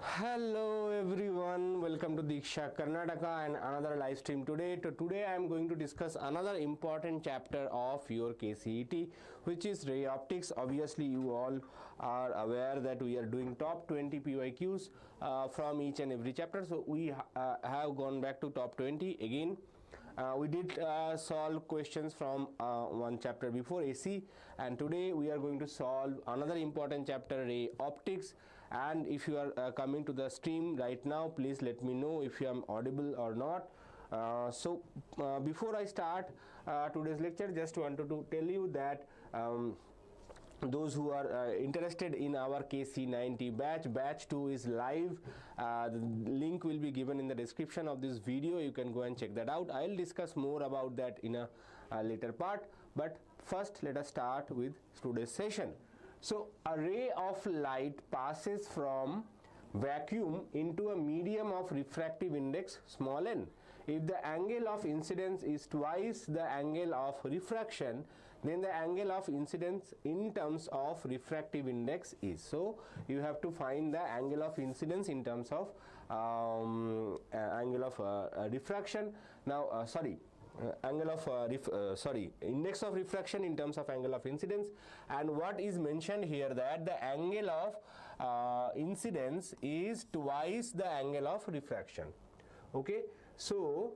Hello everyone, welcome to Deeksha, Karnataka and another live stream today. Today I am going to discuss another important chapter of your KCET, which is ray optics. Obviously you all are aware that we are doing top 20 PYQs from each and every chapter. So we have gone back to top 20 again. We did solve questions from one chapter before AC, and today we are going to solve another important chapter, ray optics. And if you are coming to the stream right now, please let me know if you am audible or not. Before I start today's lecture, just wanted to tell you that those who are interested in our KC90 batch 2 is live. The link will be given in the description of this video. You can go and check that out. I'll discuss more about that in a later part, but first let us start with today's session. So a ray of light passes from vacuum into a medium of refractive index small n. If the angle of incidence is twice the angle of refraction, then the angle of incidence in terms of refractive index is. So you have to find the angle of incidence in terms of angle of refraction. Now index of refraction in terms of angle of incidence. And what is mentioned here, that the angle of incidence is twice the angle of refraction. Okay, so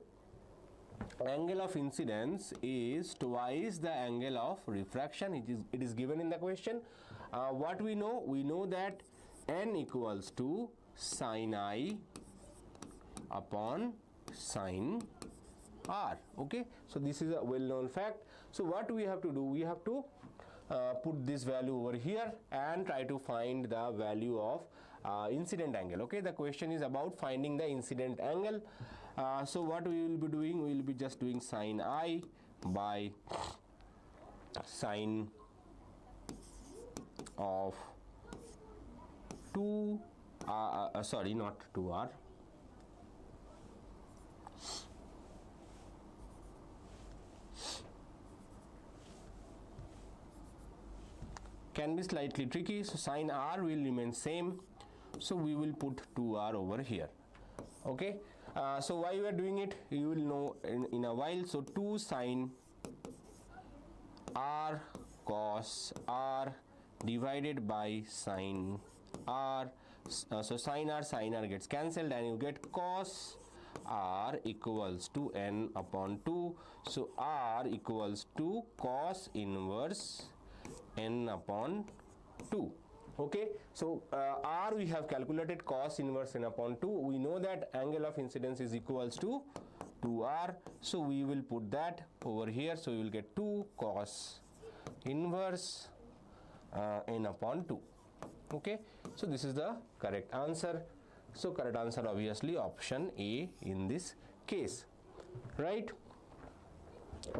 angle of incidence is twice the angle of refraction. It is given in the question. What we know that n equals to sin I upon sin R. Okay, so this is a well-known fact. So what we have to do, we have to put this value over here and try to find the value of incident angle. Okay, the question is about finding the incident angle. So what we will be doing, we will be just doing sin I by sine of 2 not 2r, can be slightly tricky. So sin r will remain same, so we will put 2r over here. Okay, so why we are doing it, you will know in a while. So 2 sin r cos r divided by sin r, so sin r gets cancelled and you get cos r equals to n upon 2. So r equals to cos inverse n upon 2. Okay, so r we have calculated cos inverse n upon 2. We know that angle of incidence is equals to 2r, so we will put that over here. So you will get 2 cos inverse n upon 2. Okay, so this is the correct answer. So correct answer obviously option A in this case, right?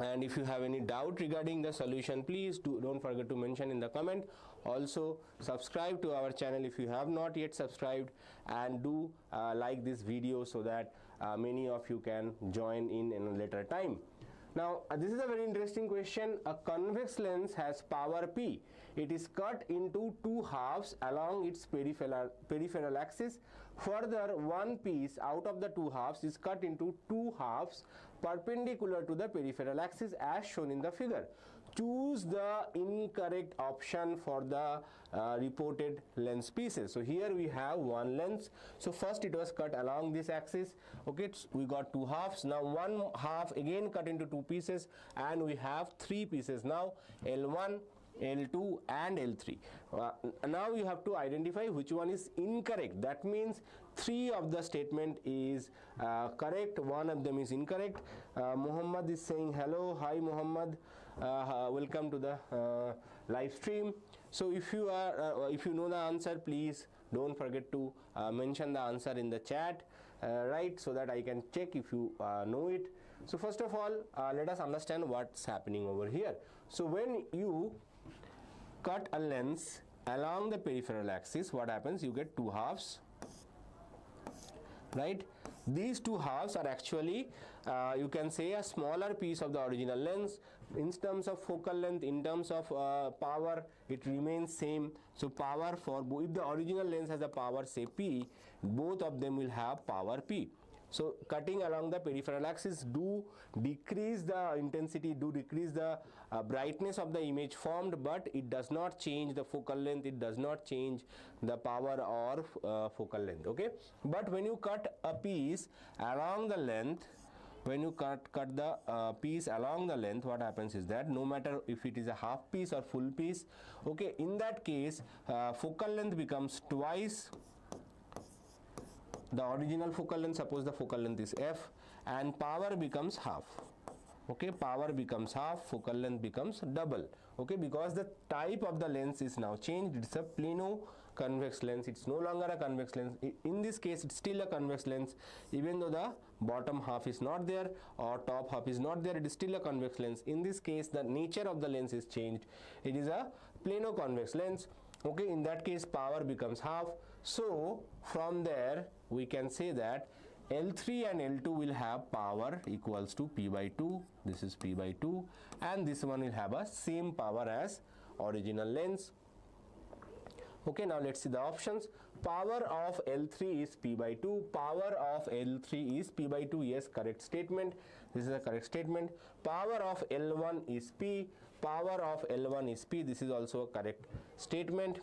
And if you have any doubt regarding the solution, please don't forget to mention in the comment. Also subscribe to our channel if you have not yet subscribed, and do like this video so that many of you can join in a later time. Now this is a very interesting question. A convex lens has power P. It is cut into 2 halves along its peripheral axis. Further, one piece out of the 2 halves is cut into 2 halves perpendicular to the peripheral axis as shown in the figure. Choose the incorrect option for the reported lens pieces. So here we have one lens. So first it was cut along this axis. Okay, we got 2 halves. Now one half again cut into 2 pieces, and we have 3 pieces now, L1, L2 and L3. Now you have to identify which one is incorrect. That means 3 of the statement is correct, 1 of them is incorrect. Muhammad is saying hello. Hi Muhammad, welcome to the live stream. So if you know the answer, please don't forget to mention the answer in the chat, right, so that I can check if you know it. So first of all, let us understand what's happening over here. So when you cut a lens along the peripheral axis, what happens? You get 2 halves. right? These two halves are actually you can say a smaller piece of the original lens. In terms of focal length, in terms of power, it remains same. So power for if the original lens has a power say P, both of them will have power P. So cutting along the peripheral axis do decrease the intensity, do decrease the brightness of the image formed, but it does not change the focal length, it does not change the power or focal length, okay? But when you cut a piece along the length, when you cut the piece along the length, what happens is that no matter if it is a half piece or full piece, okay, in that case focal length becomes twice the original focal length. Suppose the focal length is f, and power becomes half, okay? Power becomes half, focal length becomes double, okay? Because the type of the lens is now changed. It's a plano convex lens, it's no longer a convex lens. In this case it's still a convex lens, even though the bottom half is not there or top half is not there, it is still a convex lens. In this case the nature of the lens is changed, it is a plano convex lens, okay? In that case power becomes half. So from there we can say that L3 and L2 will have power equals to P by 2, this is P by 2, and this one will have a same power as original lens. Okay, now let's see the options. Power of L3 is P by 2, power of L3 is P by 2, yes, correct statement, this is a correct statement. Power of L1 is P, power of L1 is P, this is also a correct statement.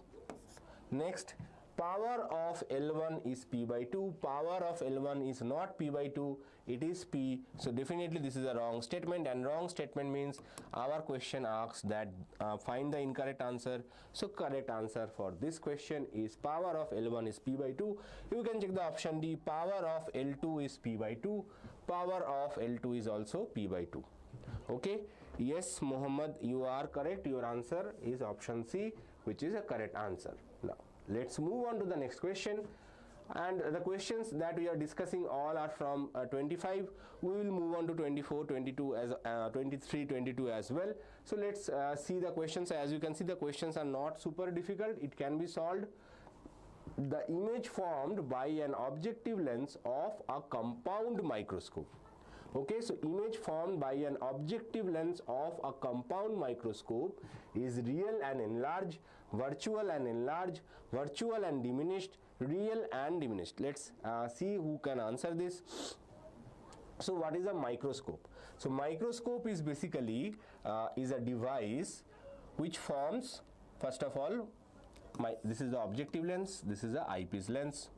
Next, power of L1 is P by 2, power of L1 is not P by 2, it is P. So definitely this is a wrong statement, and wrong statement means our question asks that find the incorrect answer. So correct answer for this question is power of L1 is P by 2. You can check the option D, power of L2 is P by 2, power of L2 is also P by 2. Okay, yes Muhammad, you are correct, your answer is option C, which is a correct answer. Now let's move on to the next question, and the questions that we are discussing all are from 25. We will move on to 24, 22 as 23, 22 as well. So let's see the questions. As you can see, the questions are not super difficult, it can be solved. The image formed by an objective lens of a compound microscope. Okay, so image formed by an objective lens of a compound microscope is real and enlarged, virtual and enlarged, virtual and diminished, real and diminished. Let's see who can answer this. So what is a microscope? So microscope is basically is a device which forms, first of all, this is the objective lens, this is the eyepiece lens.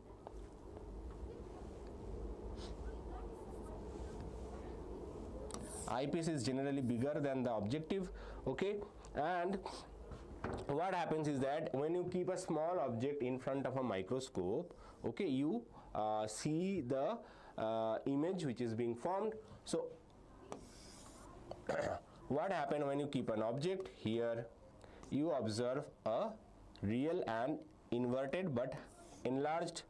Eyepiece is generally bigger than the objective, okay? And what happens is that when you keep a small object in front of a microscope, okay, you see the image which is being formed. So what happens when you keep an object here? You observe a real and inverted but enlarged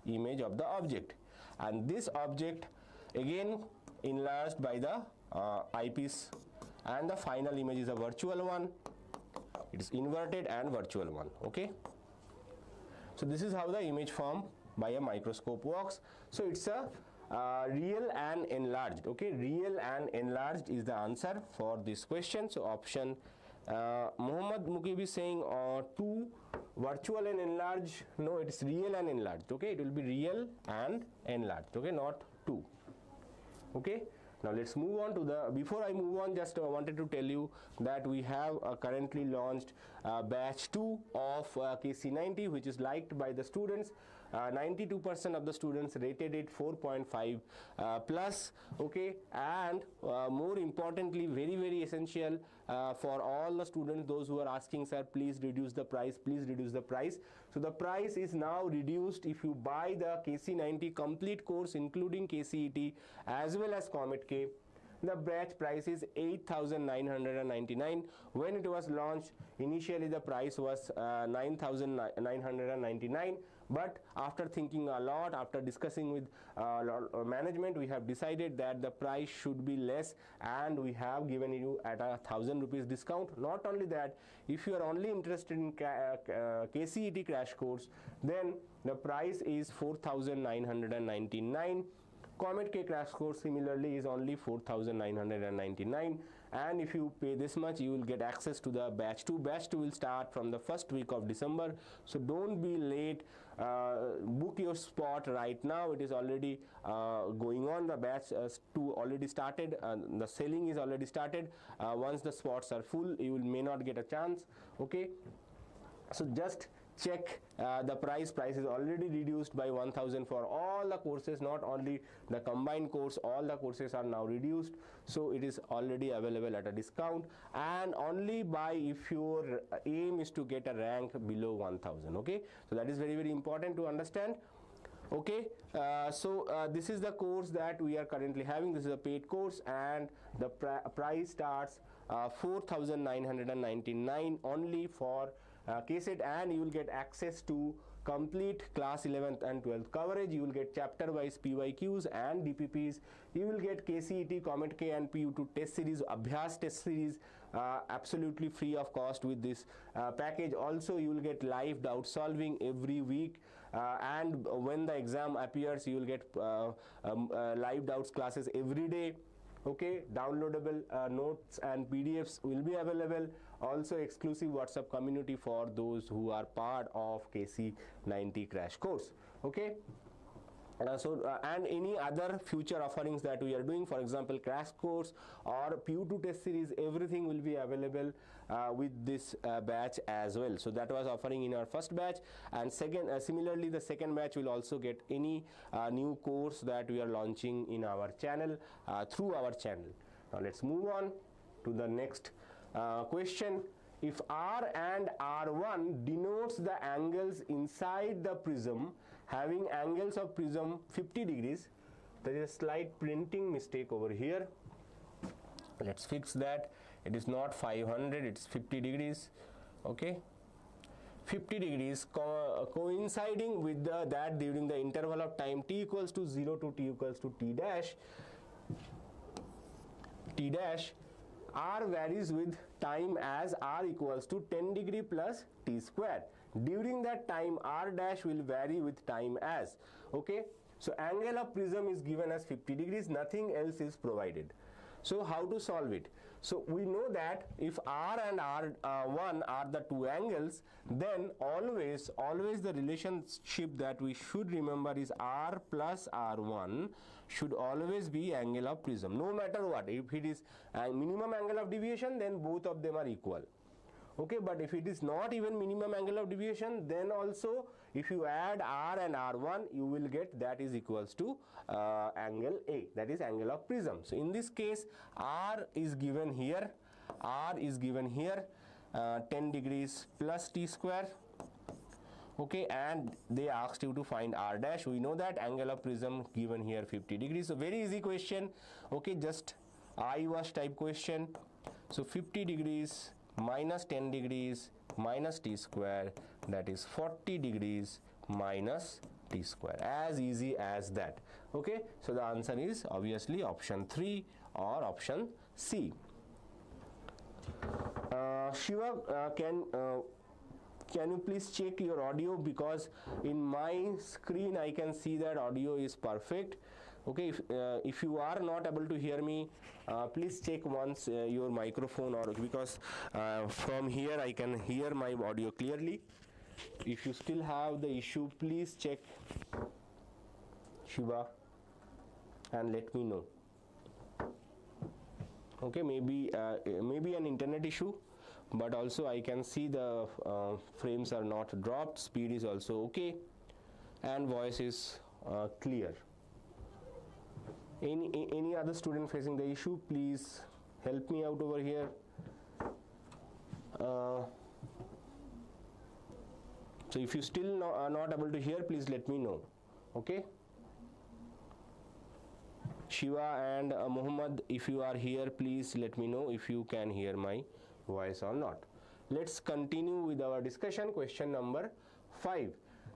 image of the object, and this object again enlarged by the eyepiece, and the final image is a virtual one. It is inverted and virtual one, okay? So this is how the image formed by a microscope works. So it's a real and enlarged, okay? Real and enlarged is the answer for this question. So option Muhammad Mukib is saying 2, virtual and enlarged. No, it is real and enlarged, okay? It will be real and enlarged, okay, not 2, okay? Now let's move on to the, before I move on, just wanted to tell you that we have currently launched batch 2 of KC90, which is liked by the students. 92% of the students rated it 4.5 plus, okay? And more importantly, very essential for all the students, those who are asking, sir, please reduce the price, please reduce the price. So the price is now reduced. If you buy the KC90 complete course including KCET as well as Comet K, the batch price is 8,999. When it was launched, initially the price was 9,999, but after thinking a lot, after discussing with management, we have decided that the price should be less, and we have given you at a 1,000 rupees discount. Not only that, if you are only interested in KCET crash course, then the price is 4,999. Comet K crash course similarly is only 4,999, and if you pay this much, you will get access to the batch 2. Batch 2 will start from the first week of December, so don't be late. Book your spot right now. It is already going on. The batch 2 already started. The selling is already started. Once the spots are full, you may not get a chance. Okay, so just check the price is already reduced by 1,000 for all the courses, not only the combined course. All the courses are now reduced, so it is already available at a discount, and only buy if your aim is to get a rank below 1,000. Okay, so that is very, very important to understand. Okay, this is the course that we are currently having. This is a paid course, and the price starts 4,999 only for KCET, and you will get access to complete class 11th and 12th coverage. You will get chapter wise PYQs and DPPs. You will get KCET, Comet K and PU2 test series, Abhyas test series, absolutely free of cost with this package. Also, you will get live doubt solving every week, and when the exam appears, you will get live doubts classes every day. Okay, downloadable notes and PDFs will be available. Also, exclusive WhatsApp community for those who are part of KC90 crash course. Okay, and any other future offerings that we are doing, for example crash course or PU2 test series, everything will be available with this batch as well. So that was offering in our first batch, and second, similarly the second batch will also get any new course that we are launching in our channel, through our channel. Now let's move on to the next question. If R and R1 denotes the angles inside the prism having angles of prism 50 degrees, there is a slight printing mistake over here. Let's fix that. It is not 500, it's 50 degrees. Okay, 50 degrees coinciding with that during the interval of time t equals to 0 to t equals to t dash, R varies with time as R equals to 10 degree plus t square. During that time, R dash will vary with time as. Okay, so angle of prism is given as 50 degrees, nothing else is provided. So how to solve it? So we know that if R and R1 are the two angles, then always the relationship that we should remember is R plus R1 should always be angle of prism, no matter what. If it is a minimum angle of deviation, then both of them are equal. Okay, but if it is not even minimum angle of deviation, then also if you add R and R1, you will get that is equals to angle A, that is angle of prism. So in this case, R is given here, 10 degrees plus t square. Okay, and they asked you to find R dash. We know that angle of prism given here 50 degrees. So very easy question. Okay, just I-wash type question. So 50 degrees minus 10 degrees minus t square, that is 40 degrees minus t square. As easy as that. Okay, so the answer is obviously option 3 or option C. Shiva, can you please check your audio, because in my screen I can see that audio is perfect. Okay, if you are not able to hear me, please check once your microphone, or because from here I can hear my audio clearly. If you still have the issue, please check, Shiva, and let me know. Okay, maybe an internet issue, but also I can see the frames are not dropped, speed is also okay, and voice is clear. Any other student facing the issue, please help me out over here. So if you still are not able to hear, please let me know. Okay, Shiva and Muhammad, if you are here, please let me know if you can hear my voice or not. Let's continue with our discussion. Question number 5.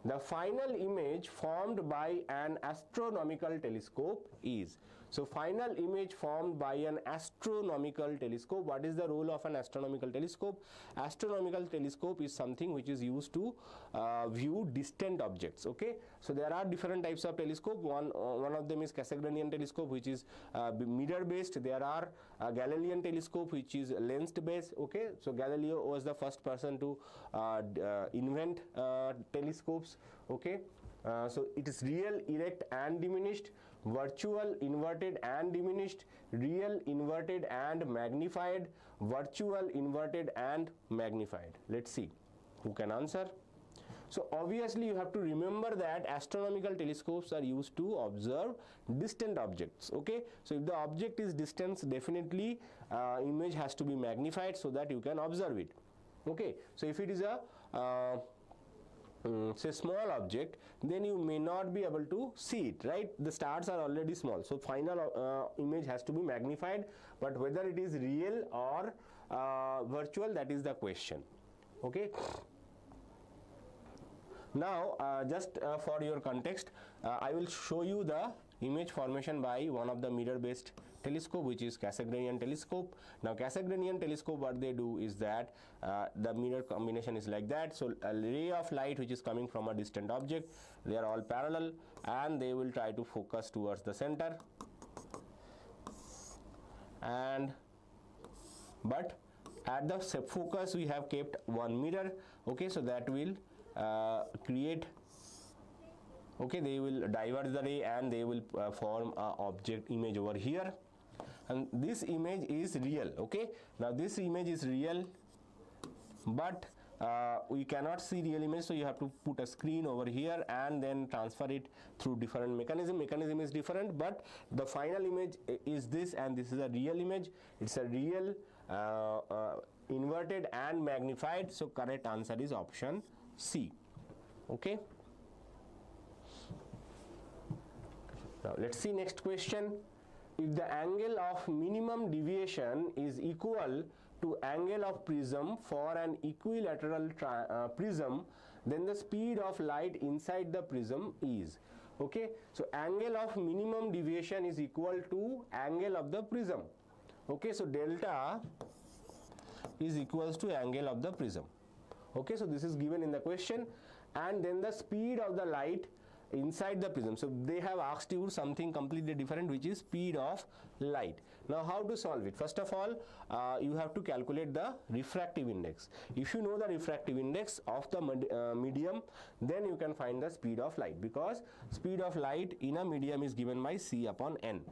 The final image formed by an astronomical telescope is. So final image formed by an astronomical telescope. What is the role of an astronomical telescope? Astronomical telescope is something which is used to view distant objects. Okay, so there are different types of telescope. One of them is Cassegrainian telescope, which is mirror based. There are Galilean telescope, which is lensed based. Okay, so Galileo was the first person to invent telescopes. Okay, so it is real, erect and diminished, virtual, inverted and diminished, real, inverted and magnified, virtual, inverted and magnified. Let's see who can answer. So obviously you have to remember that astronomical telescopes are used to observe distant objects. Okay, so if the object is distant, definitely image has to be magnified so that you can observe it. Okay, so if it is a say small object, then you may not be able to see it, right? The stars are already small, so final image has to be magnified, but whether it is real or virtual, that is the question. Okay, now just for your context, I will show you the image formation by one of the mirror based telescope, which is Cassegrainian telescope. Now Cassegrainian telescope, what they do is that the mirror combination is like that. So a ray of light which is coming from a distant object, they are all parallel and they will try to focus towards the center, and but at the focus we have kept one mirror. Okay, so that will create, okay, they will diverge the ray and they will form a object image over here, and this image is real. Okay, now this image is real, but we cannot see real image, so you have to put a screen over here and then transfer it through different mechanism is different, but the final image is this, and this is a real image. It's a real, inverted and magnified, so correct answer is option C. Okay, now let's see next question. If the angle of minimum deviation is equal to angle of prism for an equilateral prism, then the speed of light inside the prism is. Okay, so angle of minimum deviation is equal to angle of the prism. Okay, so delta is equals to angle of the prism. Okay, so this is given in the question, and then the speed of the light inside the prism. So they have asked you something completely different, which is speed of light. Now how to solve it? First of all, you have to calculate the refractive index. If you know the refractive index of the medium, then you can find the speed of light, because speed of light in a medium is given by C upon N.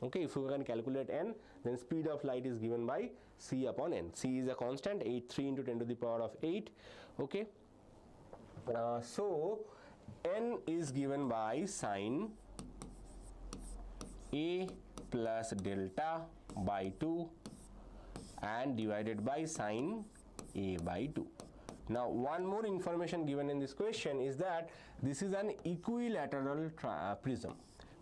Okay, if you can calculate N, then speed of light is given by C upon N. C is a constant, 3 into 10 to the power of 8. Okay, so N is given by sine A plus delta by 2 and divided by sine A by 2. Now one more information given in this question is that this is an equilateral prism.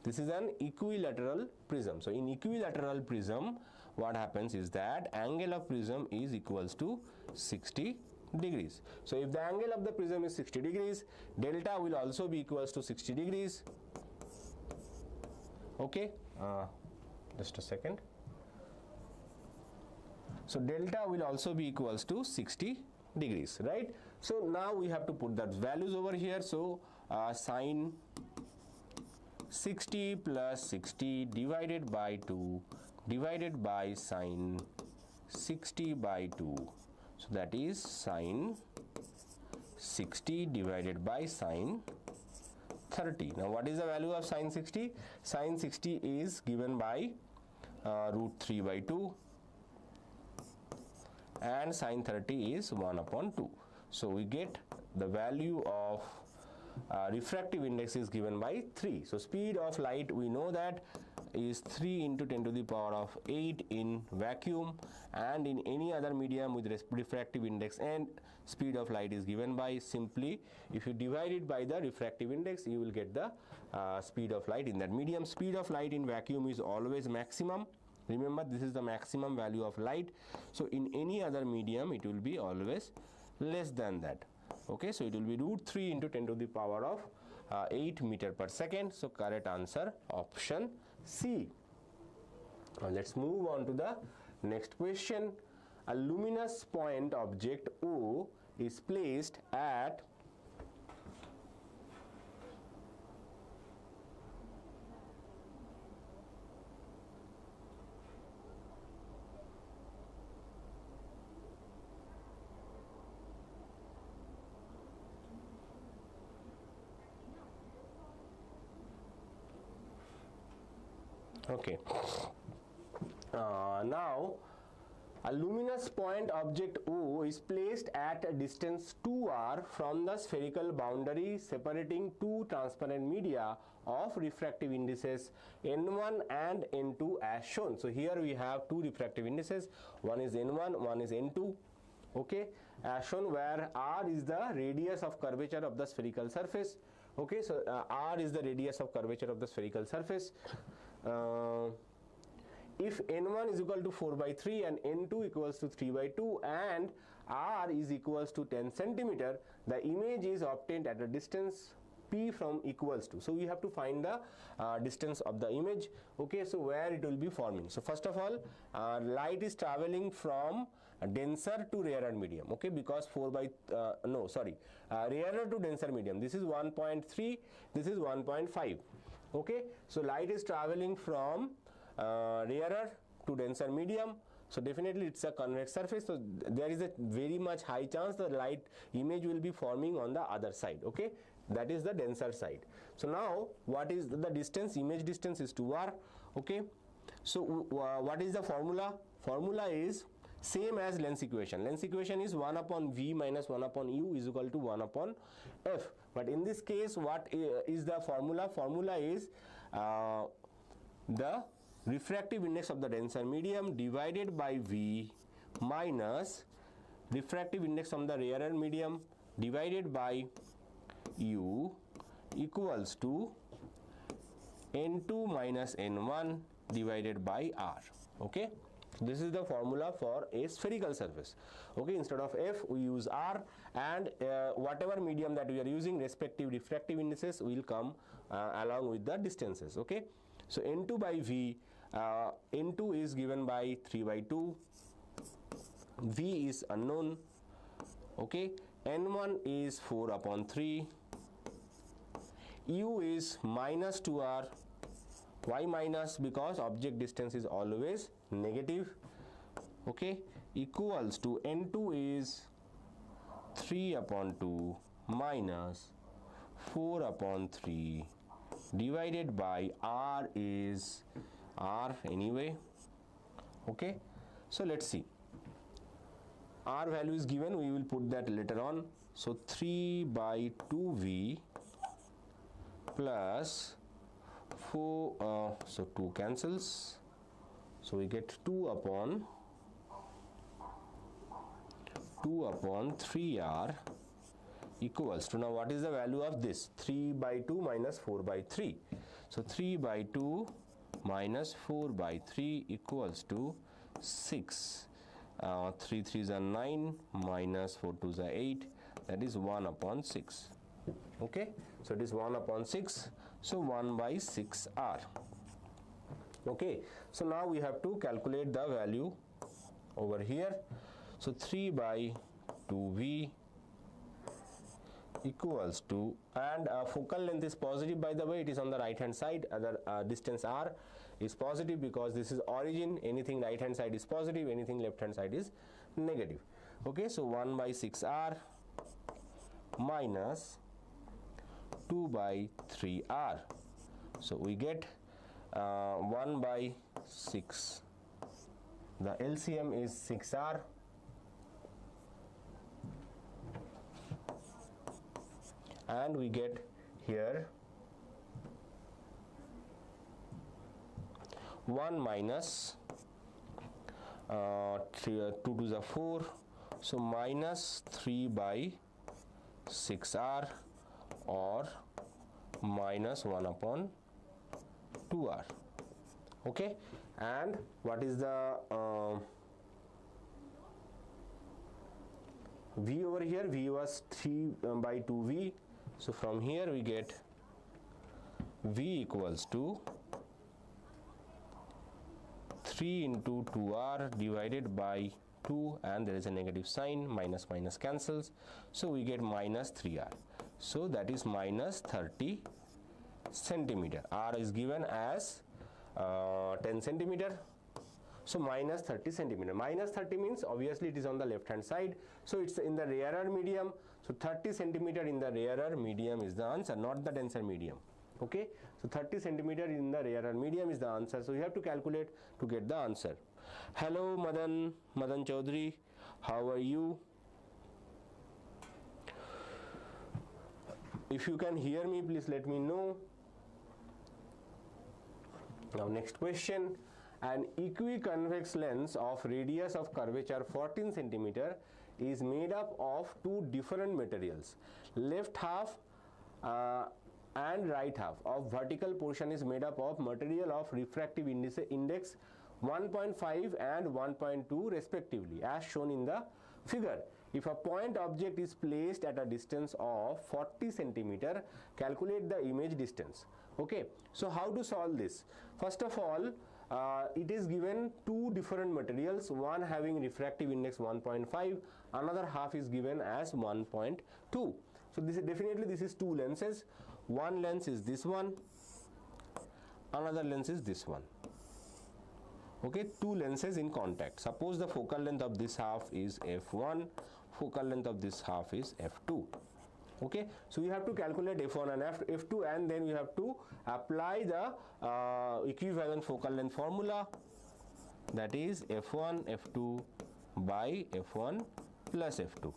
This is an equilateral prism. So in equilateral prism, what happens is that angle of prism is equals to 60 degrees. So if the angle of the prism is 60 degrees, delta will also be equals to 60 degrees. Okay, just a second. So delta will also be equals to 60 degrees, right? So now we have to put that values over here. So sine 60 plus 60 divided by 2 divided by sine 60 by 2. So that is sine 60 divided by sine 30. Now what is the value of sine 60? Sine 60 is given by root 3 by 2, and sine 30 is 1 upon 2. So we get the value of refractive index is given by 3. So speed of light, we know that, is 3 into 10 to the power of 8 in vacuum, and in any other medium with refractive index and speed of light is given by, simply if you divide it by the refractive index, you will get the speed of light in that medium. Speed of light in vacuum is always maximum. Remember, this is the maximum value of light. So in any other medium it will be always less than that. Okay, so it will be root 3 into 10 to the power of 8 meter per second. So correct answer option C. Now let's move on to the next question. A luminous point object O is placed at okay. Now a luminous point object O is placed at a distance 2r from the spherical boundary separating two transparent media of refractive indices N1 and N2 as shown. So here we have two refractive indices, one is N1, one is N2, okay, as shown, where r is the radius of curvature of the spherical surface. Okay, so r is the radius of curvature of the spherical surface. If N1 is equal to 4 by 3 and N2 equals to 3 by 2 and R is equals to 10 centimeter, the image is obtained at a distance P from equals to. So we have to find the distance of the image. Okay, so where it will be forming. So first of all, light is traveling from denser to rarer medium. Okay, because rarer to denser medium. This is 1.3, this is 1.5. Okay, so light is traveling from rarer to denser medium, so definitely it's a convex surface, so there is a very much high chance the light image will be forming on the other side. Okay, that is the denser side. So now what is the distance? Image distance is 2r. Okay, so what is the formula? Formula is same as Lenz's equation. Lenz's equation is 1 upon v minus 1 upon u is equal to 1 upon f, but in this case what is the formula? Formula is the refractive index of the denser medium divided by V minus refractive index of the rarer medium divided by U equals to N2 minus N1 divided by R. Okay, this is the formula for a spherical surface. Okay, instead of F we use R, and whatever medium that we are using, respective refractive indices will come along with the distances. Okay, so N2 by V, N2 is given by 3 by 2, V is unknown. Okay, N1 is 4 upon 3, U is minus 2R. Why minus? Because object distance is always negative. Okay, equals to N2 is 3 upon 2 minus 4 upon 3 divided by R is R anyway. Okay, so let's see. R value is given, we will put that later on. So 3 by 2V plus 4, so 2 cancels, so we get 2 upon 3R equals to, now what is the value of this? 3 by 2 minus 4 by 3. So 3 by 2 minus 4 by 3 equals to 6. 3 3s are 9 minus 4 2s are 8, that is 1 upon 6. Okay, so it is 1 upon 6, so 1 by 6R. Okay, so now we have to calculate the value over here. So 3 by 2V equals to, and focal length is positive, by the way, it is on the right hand side, other distance R is positive because this is origin, anything right hand side is positive, anything left hand side is negative. Okay, so 1 by 6R minus 2 by 3R, so we get 1 by 6, the LCM is 6R, and we get here 1 minus 2 to the 4, so minus 3 by 6r or minus 1 upon 2r. Okay, and what is the v over here? V was 3 by 2v, so from here we get v equals to 3 into 2r divided by 2, and there is a negative sign, minus minus cancels, so we get minus 3r. So that is minus 30 centimeter. R is given as 10 centimeter, so minus 30 centimeter. Minus 30 means obviously it is on the left hand side, so it's in the rarer medium, so 30 centimeter in the rarer medium is the answer, not the denser medium. Okay, so 30 centimeter in the rarer medium is the answer, so you have to calculate to get the answer. Hello Madan Chaudhary, how are you? If you can hear me, please let me know. Now next question, an equiconvex lens of radius of curvature 14 centimeter is made up of two different materials. Left half and right half of vertical portion is made up of material of refractive index 1.5 and 1.2 respectively, as shown in the figure. If a point object is placed at a distance of 40 centimeter, calculate the image distance. Okay, so how to solve this? First of all, it is given two different materials, one having refractive index 1.5, another half is given as 1.2. So this is definitely, this is two lenses. One lens is this one, another lens is this one. Okay, two lenses in contact. Suppose the focal length of this half is f1, focal length of this half is f2. Okay, so you have to calculate f1 and f2, and then you have to apply the equivalent focal length formula, that is f1 f2 by f1 plus f2.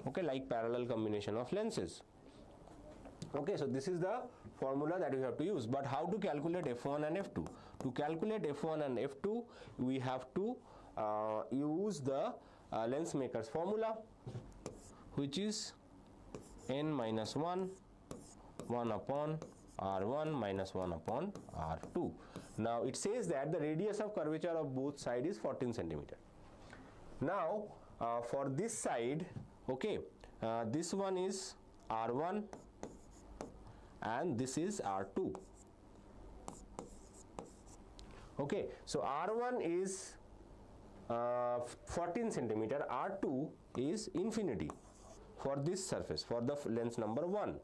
Okay, like parallel combination of lenses. Okay, so this is the formula that we have to use. But how to calculate f1 and f2? To calculate f1 and f2, we have to use the lens maker's formula, which is n minus 1 upon r1 minus 1 upon r2. Now it says that the radius of curvature of both sides is 14 centimeter. Now for this side, okay, this one is r1 and this is r2. Okay, so r1 is 14 centimeter, r2 is infinity for this surface, for the lens number 1.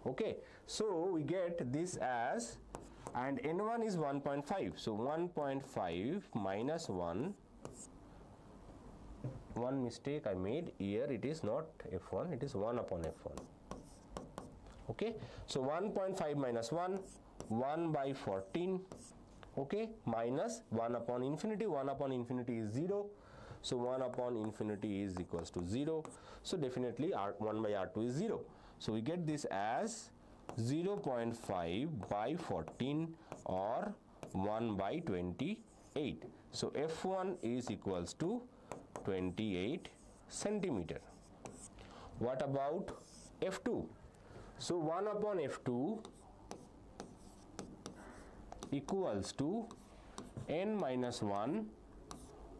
Okay, so we get this as, and n1 is 1.5, so 1.5 minus 1, one mistake I made here, it is not f1, it is 1 upon f1. Okay, so 1.5 minus 1, 1 by 14, okay, minus 1 upon infinity, 1 upon infinity is 0, so 1 upon infinity is equals to 0, so definitely 1 by r2 is 0. So we get this as 0.5 by 14 or 1 by 28. So f1 is equals to 28 centimeter. What about f2? So 1 upon f2 equals to n minus 1,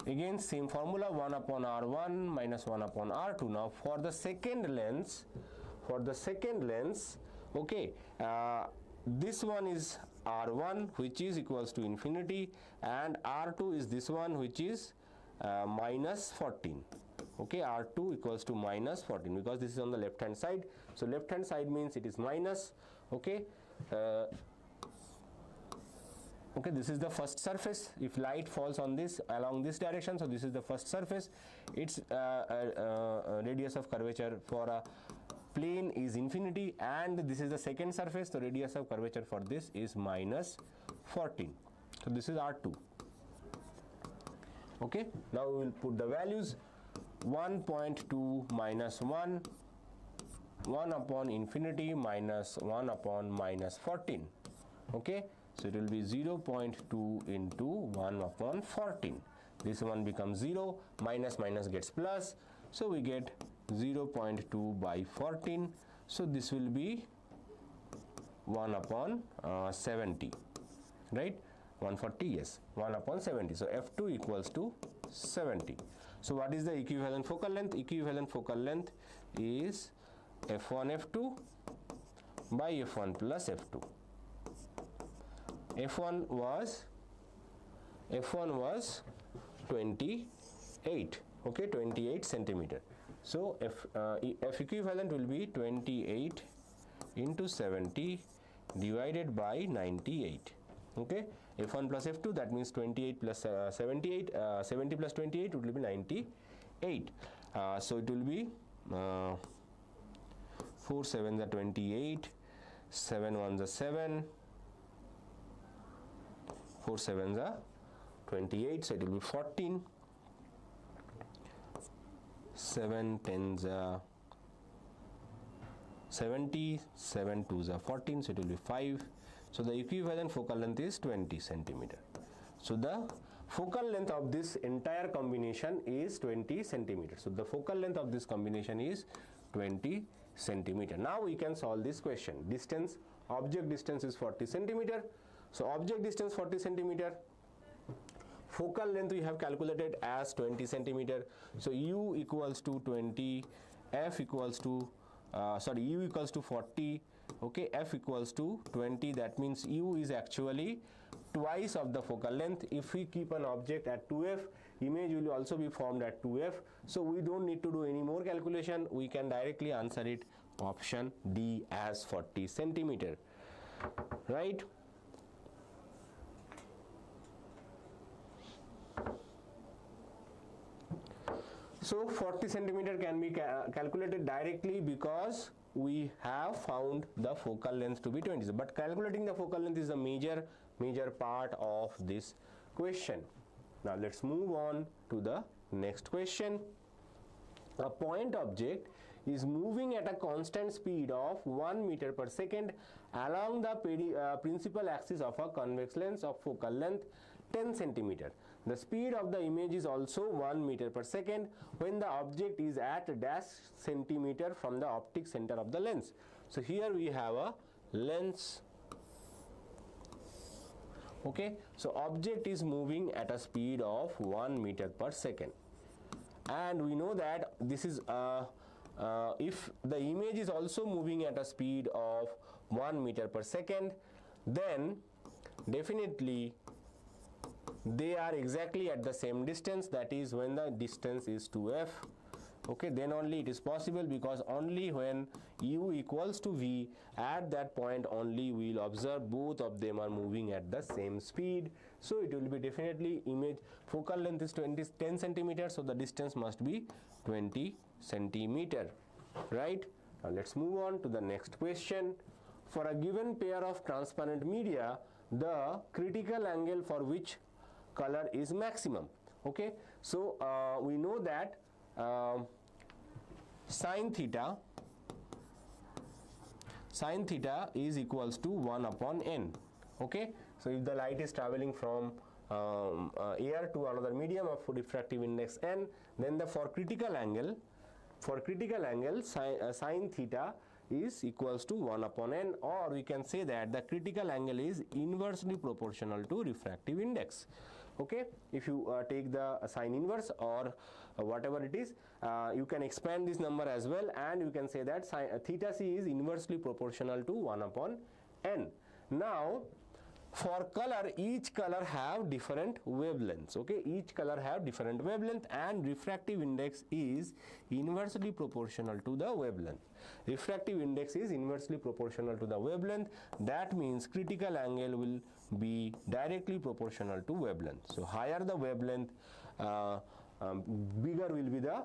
again same formula, 1 upon r1 minus 1 upon r2. Now for the second lens, okay, this one is r1 which is equals to infinity, and r2 is this one which is minus 14. Okay, r2 equals to minus 14 because this is on the left hand side, so left hand side means it is minus. Okay, okay, this is the first surface. If light falls on this along this direction, so this is the first surface, its radius of curvature for a plane is infinity, and this is the second surface, so radius of curvature for this is minus 14. So this is r2. Okay, now we will put the values. 1.2 minus 1 1 upon infinity minus 1 upon minus 14. Okay, so it will be 0.2 into 1 upon 14. This one becomes 0, minus minus gets plus, so we get 0.2 by 14. So this will be 1 upon 70, right? 140, yes, 1 upon 70. So F2 equals to 70. So what is the equivalent focal length? Equivalent focal length is F1 F2 by F1 plus F2. F1 was 28, okay, 28 centimeter. So F equivalent will be 28 into 70 divided by 98. Okay, F1 plus F2, that means 28 plus 78, 70 plus 28 would be 98. So it will be 4 7s are 28, 7 1s are 7, 4 7s are 28, so it will be 14, 7 10s are 70, 7 2s are 14, so it will be 5. So the equivalent focal length is 20 centimeter. So the focal length of this entire combination is 20 centimeter. So the focal length of this combination is 20 centimeter. Now we can solve this question. Distance, object distance is 40 centimeter. So object distance 40 centimeter. Focal length we have calculated as 20 centimeter. So U equals to 20, F equals to U equals to 40, okay, F equals to 20. That means U is actually twice of the focal length. If we keep an object at 2F, image will also be formed at 2F. So we don't need to do any more calculation. We can directly answer it option D as 40 centimeter, right? So 40 centimeter can be calculated directly because we have found the focal length to be 20. But calculating the focal length is a major part of this question. Now let's move on to the next question. A point object is moving at a constant speed of 1 meter per second along the principal axis of a convex lens of focal length 10 centimeter. The speed of the image is also 1 meter per second when the object is at dash centimeter from the optic center of the lens. So here we have a lens. Okay, so object is moving at a speed of 1 meter per second, and we know that this is if the image is also moving at a speed of 1 meter per second, then definitely they are exactly at the same distance, that is when the distance is 2F. Okay, then only it is possible, because only when U equals to V, at that point only we will observe both of them are moving at the same speed. So it will be definitely image focal length is 10 centimeter, so the distance must be 20 centimeter, right? Now let's move on to the next question. For a given pair of transparent media, the critical angle for which color is maximum. Okay, so we know that sin theta is equals to 1 upon n. Okay, so if the light is traveling from air to another medium of refractive index n, then for critical angle sin theta is equals to 1 upon n, or we can say that the critical angle is inversely proportional to refractive index. Okay, if you take the sine inverse or whatever it is, you can expand this number as well, and you can say that theta c is inversely proportional to 1 upon n. Now for color, each color have different wavelengths. Okay, each color have different wavelength, and refractive index is inversely proportional to the wavelength. Refractive index is inversely proportional to the wavelength. That means critical angle will be directly proportional to wavelength. So higher the wavelength, bigger will be the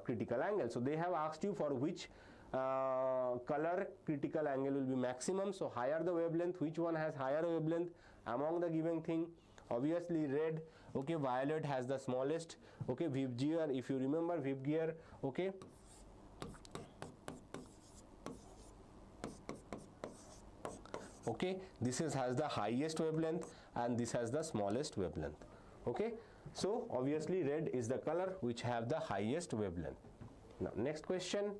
critical angle. So they have asked you for which color critical angle will be maximum. So higher the wavelength, which one has higher wavelength among the given thing? Obviously red. Okay, violet has the smallest. Okay, Vib gear, if you remember Vib gear, okay, Okay, this has the highest wavelength and this has the smallest wavelength. Okay, so obviously red is the color which have the highest wavelength. Now next question,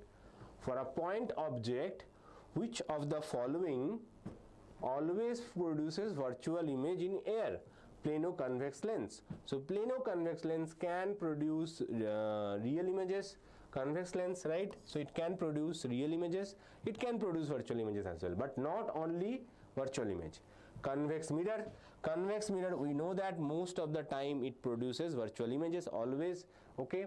for a point object, which of the following always produces virtual image in air? Plano-convex lens. So plano-convex lens can produce real images. Convex lens, right? So it can produce real images. It can produce virtual images as well, but not only virtual image. Convex mirror. Convex mirror, we know that most of the time it produces virtual images always. Okay.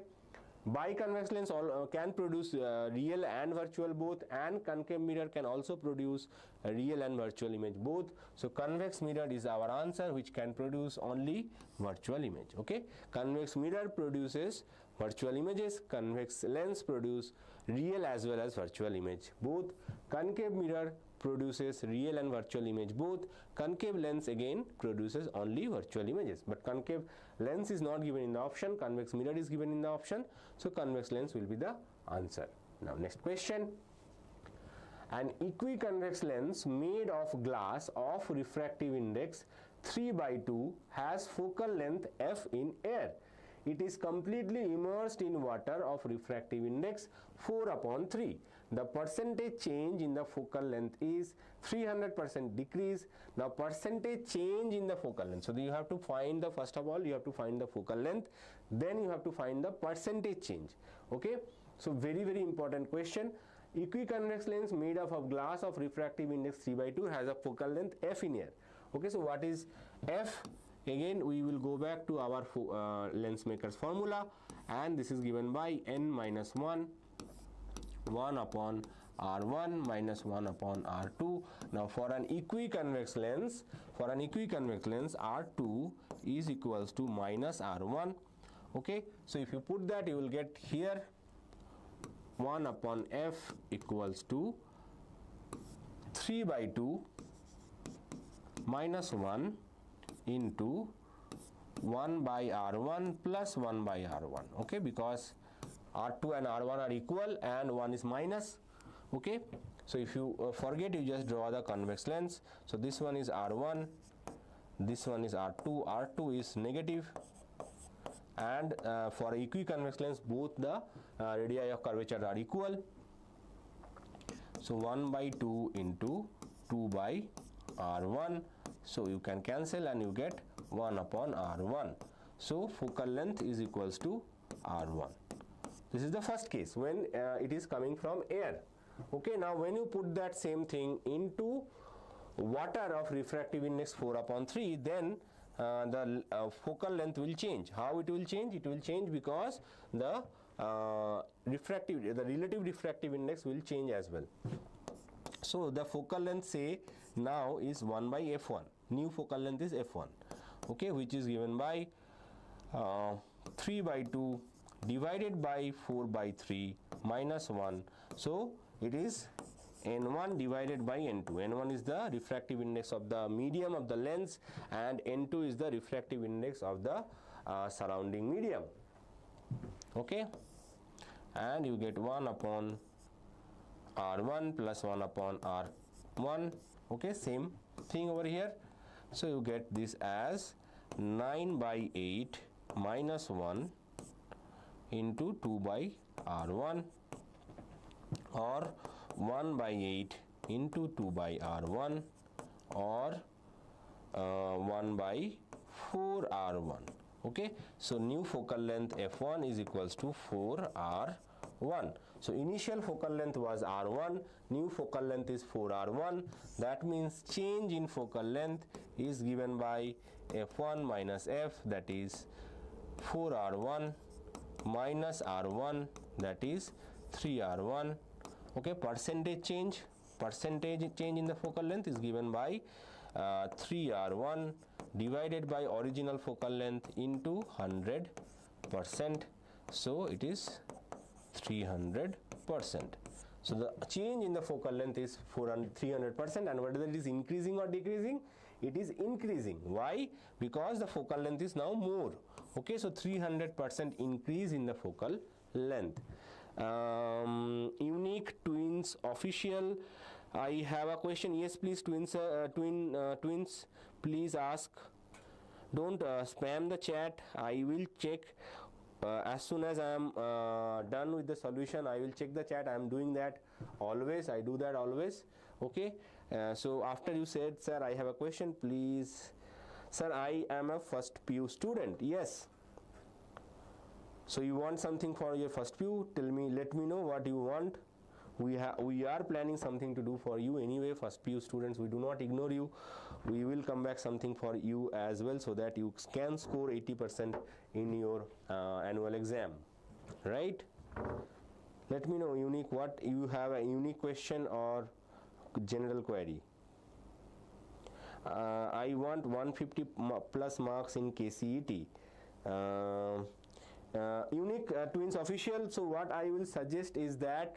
Biconvex lens can produce real and virtual both, and concave mirror can also produce real and virtual image both. So convex mirror is our answer, which can produce only virtual image. Okay, convex mirror produces virtual images, convex lens produce real as well as virtual image both. Concave mirror produces real and virtual image both. Concave lens again produces only virtual images, but concave lens is not given in the option, convex mirror is given in the option, so convex lens will be the answer. Now next question, an equiconvex lens made of glass of refractive index 3/2 has focal length f in air. It is completely immersed in water of refractive index 4/3. The percentage change in the focal length is 300% decrease. Now percentage change in the focal length. So you have to find the, first of all you have to find the focal length, then you have to find the percentage change. Okay, so very important question. Equiconvex lens made up of glass of refractive index 3/2 has a focal length f in air. Okay, so what is f? Again we will go back to our lens maker's formula, and this is given by n minus 1 upon R1 minus 1 upon R2. Now for an equiconvex lens, R2 is equals to minus R1. Okay, so if you put that, you will get here 1 upon f equals to 3/2 minus 1 into 1 by R1 plus 1 by R1. Okay, because R2 and R1 are equal and 1 is minus. Okay, so if you forget, you just draw the convex lens. So this one is R1, this one is R2. R2 is negative, and for equiconvex lens both the radii of curvature are equal. So 1/2 into 2 by R1. So you can cancel and you get 1 upon R1. So focal length is equals to R1. This is the first case when it is coming from air. Okay, now when you put that same thing into water of refractive index 4/3, then the focal length will change. How it will change? It will change because the relative refractive index will change as well. So the focal length, say now, is 1 by f1. New focal length is f1. Okay, which is given by 3/2 divided by 4/3 minus 1. So it is n1 divided by n2. n1 is the refractive index of the medium of the lens, and n2 is the refractive index of the surrounding medium. Okay, and you get 1 upon R1 plus 1 upon R1. Okay, same thing over here. So you get this as 9/8 minus 1 into 2 by R1, or 1/8 into 2 by R1, or 1/4 R1. Okay, so new focal length f1 is equals to 4 R1. So initial focal length was R1, new focal length is 4 R1. That means change in focal length is given by f1 minus f, that is 4 R1 minus R1, that is 3 R1. Okay, percentage change in the focal length is given by 3 R1 divided by original focal length into 100%. So it is 300%. So the change in the focal length is 300%, and whether it is increasing or decreasing, it is increasing. Why? Because the focal length is now more. Okay, so 300% increase in the focal length. Unique Twins official I have a question. Yes, please, twins, please ask. Don't spam the chat. I will check as soon as I am done with the solution. I will check the chat. I am doing that always. I do that always. Okay. So after you said, sir, I have a question, please. Sir, I am a first PU student. Yes. So you want something for your first PU? Tell me. Let me know what you want. We are planning something to do for you anyway. First PU students, we do not ignore you. We will come back something for you as well, so that you can score 80% in your annual exam, right? Let me know, unique, what you have, a unique question or general query. I want 150 plus marks in KCET. Unique twins official. So what I will suggest is that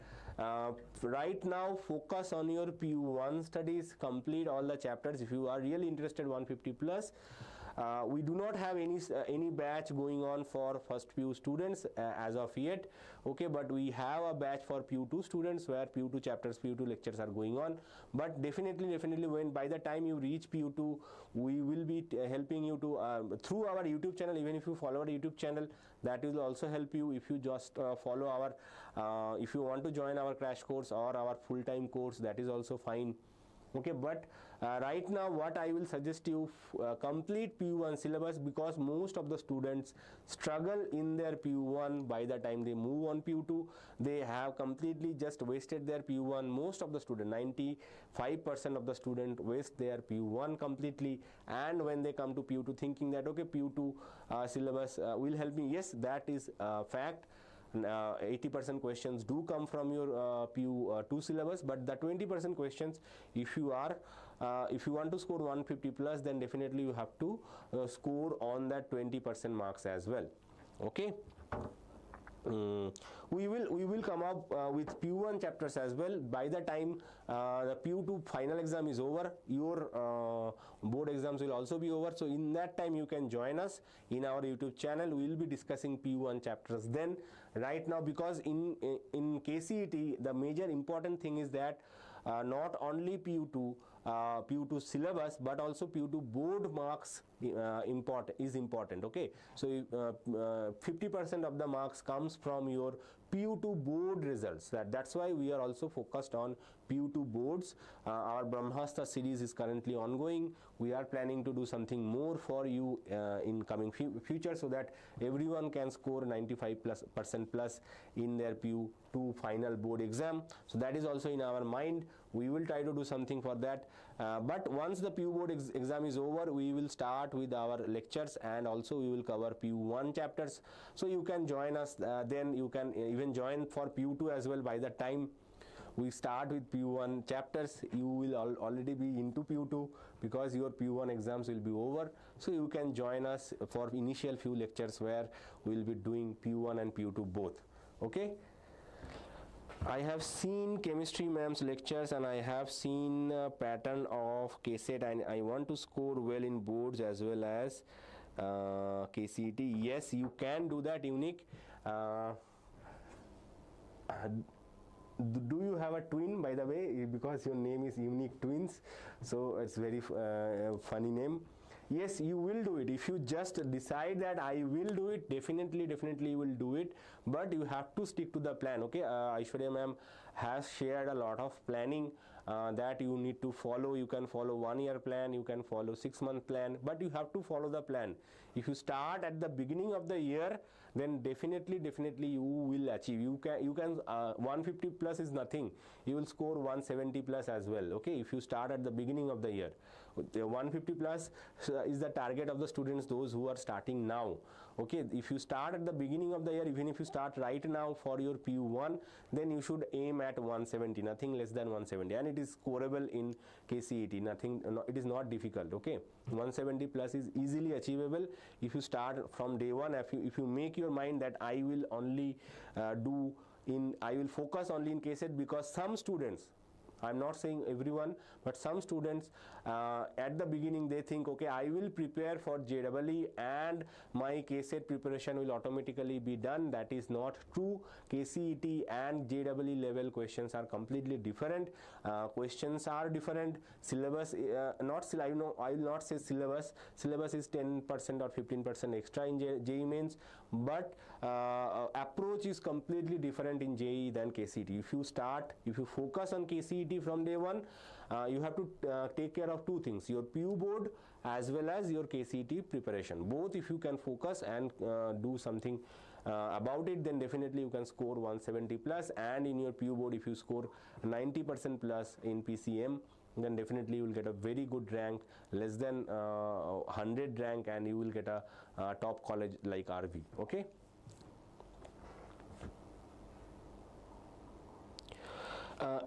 right now focus on your PU1 studies, complete all the chapters. If you are really interested 150 plus, we do not have any batch going on for first PU students as of yet, okay, but we have a batch for PU2 students where PU2 chapters, PU2 lectures are going on. But definitely when by the time you reach PU2, we will be helping you to through our YouTube channel. Even if you follow our YouTube channel, that will also help you. If you just follow our if you want to join our crash course or our full-time course, that is also fine, okay. But right now what I will suggest you, complete PU1 syllabus, because most of the students struggle in their PU1. By the time they move on PU2, they have completely just wasted their PU1. Most of the student, 95% of the student waste their PU1 completely, and when they come to PU2 thinking that okay, PU2 syllabus will help me. Yes, that is fact. 80% questions do come from your PU2 syllabus, but the 20% questions, if you want to score 150 plus, then definitely you have to score on that 20% marks as well, okay. We will come up with PU1 chapters as well. By the time the PU2 final exam is over, your board exams will also be over. So in that time you can join us in our YouTube channel. We will be discussing PU1 chapters then. Right now, because in KCET the major important thing is that not only PU2 syllabus, but also PU2 board marks is important, okay. So 50% of the marks comes from your PU2 board results. That's why we are also focused on PU2 boards. Our Brahmastra series is currently ongoing. We are planning to do something more for you in coming future, so that everyone can score 95% plus in their PU2 final board exam. So that is also in our mind. We will try to do something for that. But once the PU board exam is over, we will start with our lectures, and also we will cover PU1 chapters. So you can join us. Then you can even join for PU2 as well. By the time we start with PU1 chapters, you will already be into PU2, because your PU1 exams will be over. So you can join us for initial few lectures where we will be doing PU1 and PU2 both, okay. I have seen chemistry ma'am's lectures, and I have seen a pattern of KCET, and I want to score well in boards as well as KCET. Yes, you can do that, unique. Do you have a twin, by the way, because your name is Unique Twins? So it's very funny name. Yes, you will do it. If you just decide that I will do it, definitely you will do it, but you have to stick to the plan, okay. Aishwarya ma'am has shared a lot of planning that you need to follow. You can follow 1 year plan, you can follow 6-month plan, but you have to follow the plan. If you start at the beginning of the year, then definitely you will achieve. You can 150 plus is nothing. You will score 170 plus as well, okay, if you start at the beginning of the year. 150 plus is the target of the students, those who are starting now, okay. If you start at the beginning of the year, even if you start right now for your PU1, then you should aim at 170, nothing less than 170, and it is scoreable in KCET. It is not difficult, okay. 170 plus is easily achievable if you start from day one. If you make your mind that I will only I will focus only in KCET, because some students I'm not saying everyone, but some students at the beginning they think, okay, I will prepare for JEE and my KCET preparation will automatically be done. That is not true. KCET and JEE level questions are completely different. Questions are different. Syllabus, I will not say syllabus. Syllabus is 10% or 15% extra in JEE mains, but approach is completely different in JEE than KCET. If you focus on KCET from day one, you have to take care of two things: your PU board as well as your KCET preparation. Both, if you can focus and do something about it, then definitely you can score 170 plus. And in your PU board, if you score 90% plus in PCM, then definitely you will get a very good rank, less than 100 rank, and you will get a top college like RV. Okay.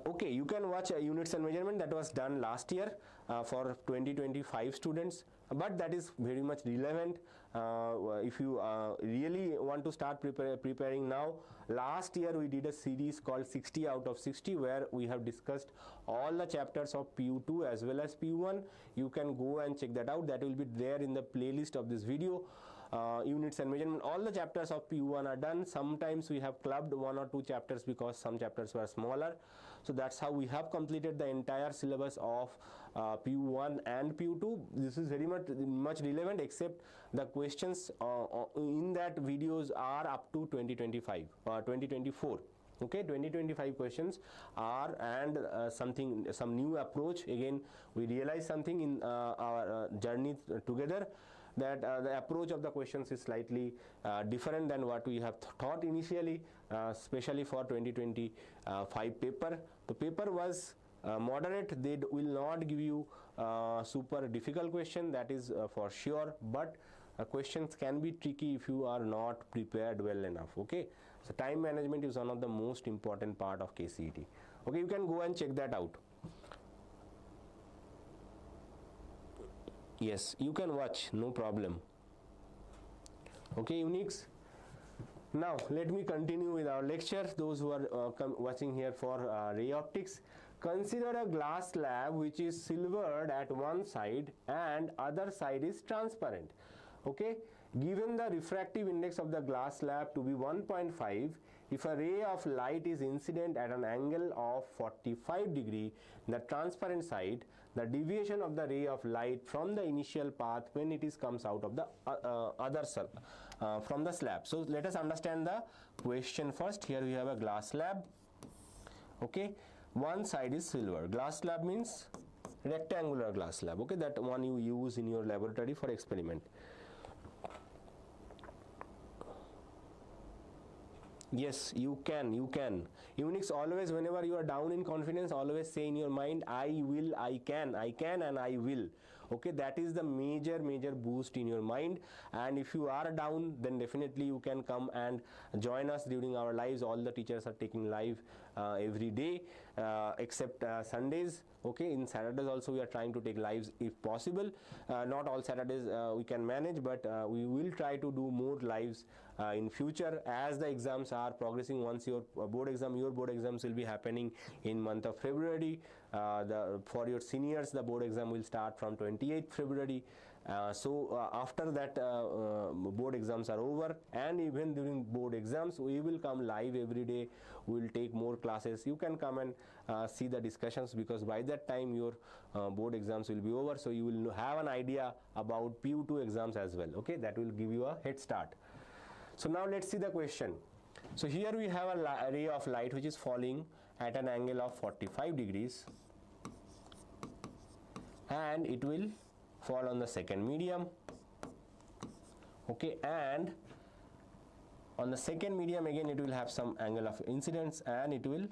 Okay, you can watch units and measurement that was done last year for 2025 students, but that is very much relevant if you really want to start preparing now. Last year we did a series called 60 out of 60 where we have discussed all the chapters of PU2 as well as PU1. You can go and check that out. That will be there in the playlist of this video. Units and measurement, all the chapters of PU1 are done. Sometimes we have clubbed one or two chapters because some chapters were smaller. So that's how we have completed the entire syllabus of PU1 and PU2. This is very much relevant, except the questions in that videos are up to 2024. Okay, 2025 questions are, and some new approach. Again, we realize something in our journey together, that the approach of the questions is slightly different than what we have thought initially, especially for 2025 paper. The paper was moderate. They will not give you super difficult question, that is for sure, but questions can be tricky if you are not prepared well enough. Okay, so time management is one of the most important part of KCET. Okay, you can go and check that out. Yes, you can watch, no problem. Okay, Unix. Now let me continue with our lecture. Those who are watching here for ray optics, consider a glass slab which is silvered at one side and other side is transparent. Okay, given the refractive index of the glass slab to be 1.5, if a ray of light is incident at an angle of 45 degree, the transparent side, the deviation of the ray of light from the initial path when it comes out of the from the slab. So let us understand the question first. Here we have a glass slab. Okay, one side is silver. Glass slab means rectangular glass slab. Okay, that one you use in your laboratory for experiment. Yes, you can. Unix, always whenever you are down in confidence, always say in your mind, I will, I can and I will. Okay, that is the major boost in your mind. And if you are down, then definitely you can come and join us during our lives. All the teachers are taking live every day except Sundays. Okay, in Saturdays also we are trying to take lives if possible. Not all Saturdays we can manage, but we will try to do more lives in future as the exams are progressing. Once your board exams will be happening in month of February. For your seniors, the board exam will start from 28th February. After that board exams are over, and even during board exams we will come live every day. We will take more classes. You can come and see the discussions, because by that time your board exams will be over, so you will have an idea about PU2 exams as well. Okay, that will give you a head start. So now let's see the question. So here we have a ray of light which is falling at an angle of 45 degrees, and it will fall on the second medium. Okay, and on the second medium again it will have some angle of incidence, and it will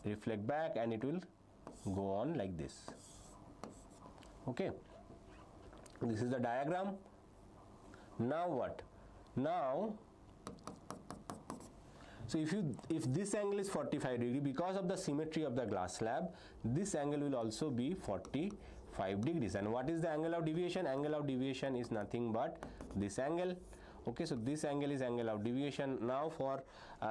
reflect back, and it will go on like this. Okay, this is the diagram. Now what? Now, so if this angle is 45 degree, because of the symmetry of the glass slab, this angle will also be 45 degrees. And what is the angle of deviation? Angle of deviation is nothing but this angle. Okay, so this angle is angle of deviation. Now for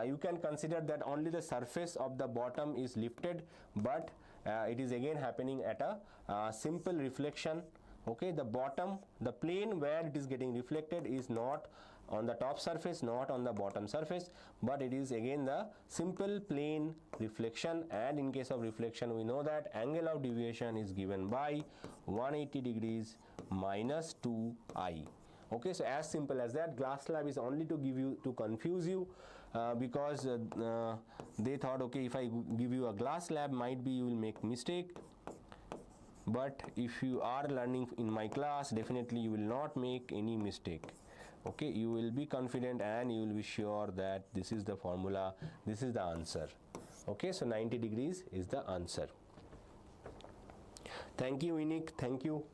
you can consider that only the surface of the bottom is lifted, but it is again happening at a simple reflection. Okay, the bottom, the plane where it is getting reflected is not on the top surface, not on the bottom surface, but it is again the simple plane reflection. And in case of reflection, we know that angle of deviation is given by 180 degrees minus 2i. Okay, so as simple as that. Glass slab is only to give you, to confuse you, because they thought, okay, if I give you a glass slab, might be you will make mistake. But if you are learning in my class, definitely you will not make any mistake. Okay, you will be confident and you will be sure that this is the formula, this is the answer. Okay, so 90 degrees is the answer. Thank you, Inik. Thank you.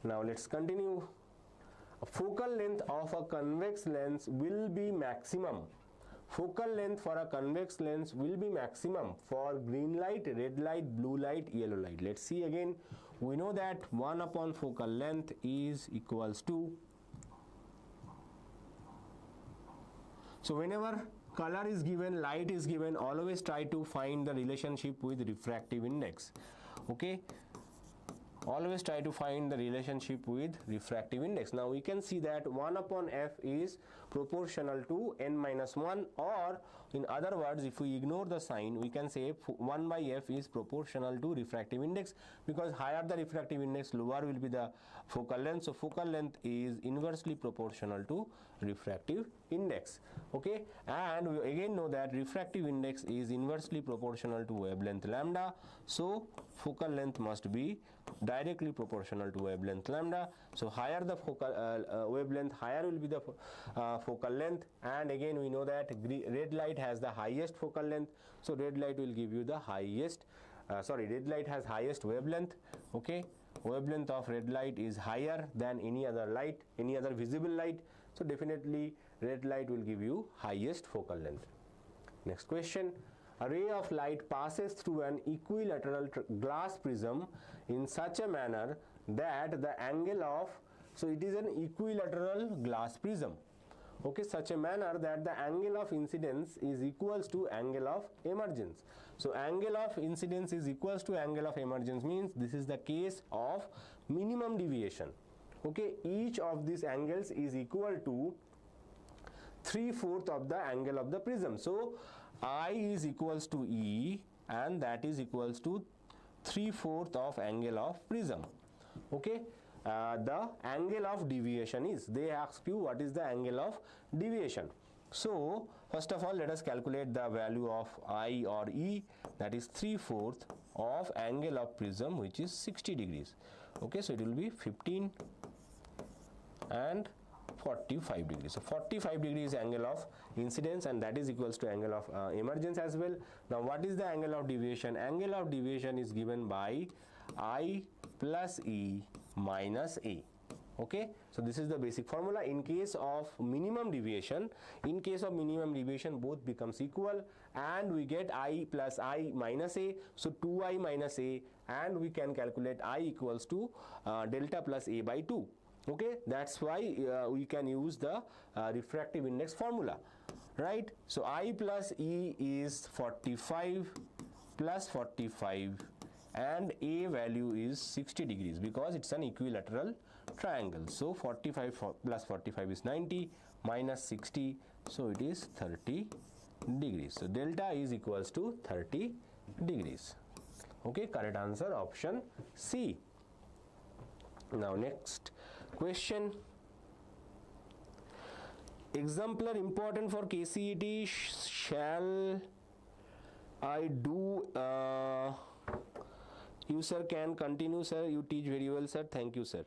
Now let's continue. A focal length of a convex lens will be maximum. Focal length for a convex lens will be maximum for green light, red light, blue light, yellow light. Let's see again. We know that 1 upon focal length is equals to, so whenever color is given, light is given, always try to find the relationship with refractive index. Okay, always try to find the relationship with refractive index. Now we can see that 1 upon f is proportional to n minus 1, or in other words, if we ignore the sign, we can say 1 by f is proportional to refractive index, because higher the refractive index, lower will be the focal length. So focal length is inversely proportional to refractive index. Okay, and we again know that refractive index is inversely proportional to wavelength lambda, so focal length must be directly proportional to wavelength lambda. So higher the focal wavelength, higher will be the focal length. And again we know that red light has the highest focal length, so red light will give you the highest red light has highest wavelength. Okay, wavelength of red light is higher than any other light, any other visible light, so definitely red light will give you highest focal length. Next question. A ray of light passes through an equilateral glass prism in such a manner that the angle of, so it is an equilateral glass prism. Okay, such a manner that the angle of incidence is equals to angle of emergence. So angle of incidence is equals to angle of emergence means this is the case of minimum deviation. Okay, each of these angles is equal to 3/4 of the angle of the prism. So I is equals to E, and that is equals to 3/4 of angle of prism. Okay, the angle of deviation is, they ask you what is the angle of deviation. So first of all, let us calculate the value of I or E, that is 3/4 of angle of prism, which is 60 degrees. Okay, so it will be 15 and 45 degrees. So 45 degrees angle of incidence, and that is equals to angle of emergence as well. Now what is the angle of deviation? Angle of deviation is given by I plus E minus A. Okay, so this is the basic formula. In case of minimum deviation, both becomes equal, and we get I plus I minus A, so 2I minus A, and we can calculate I equals to delta plus A by 2. Okay, that's why we can use the refractive index formula, right? So I plus E is 45 plus 45, and A value is 60 degrees because it's an equilateral triangle. So 45 plus 45 is 90 minus 60, so it is 30 degrees. So delta is equals to 30 degrees. Okay, correct answer option C. Now next question. Exemplar important for KCET. Shall I do? You sir can continue, sir. You teach very well, sir. Thank you, sir.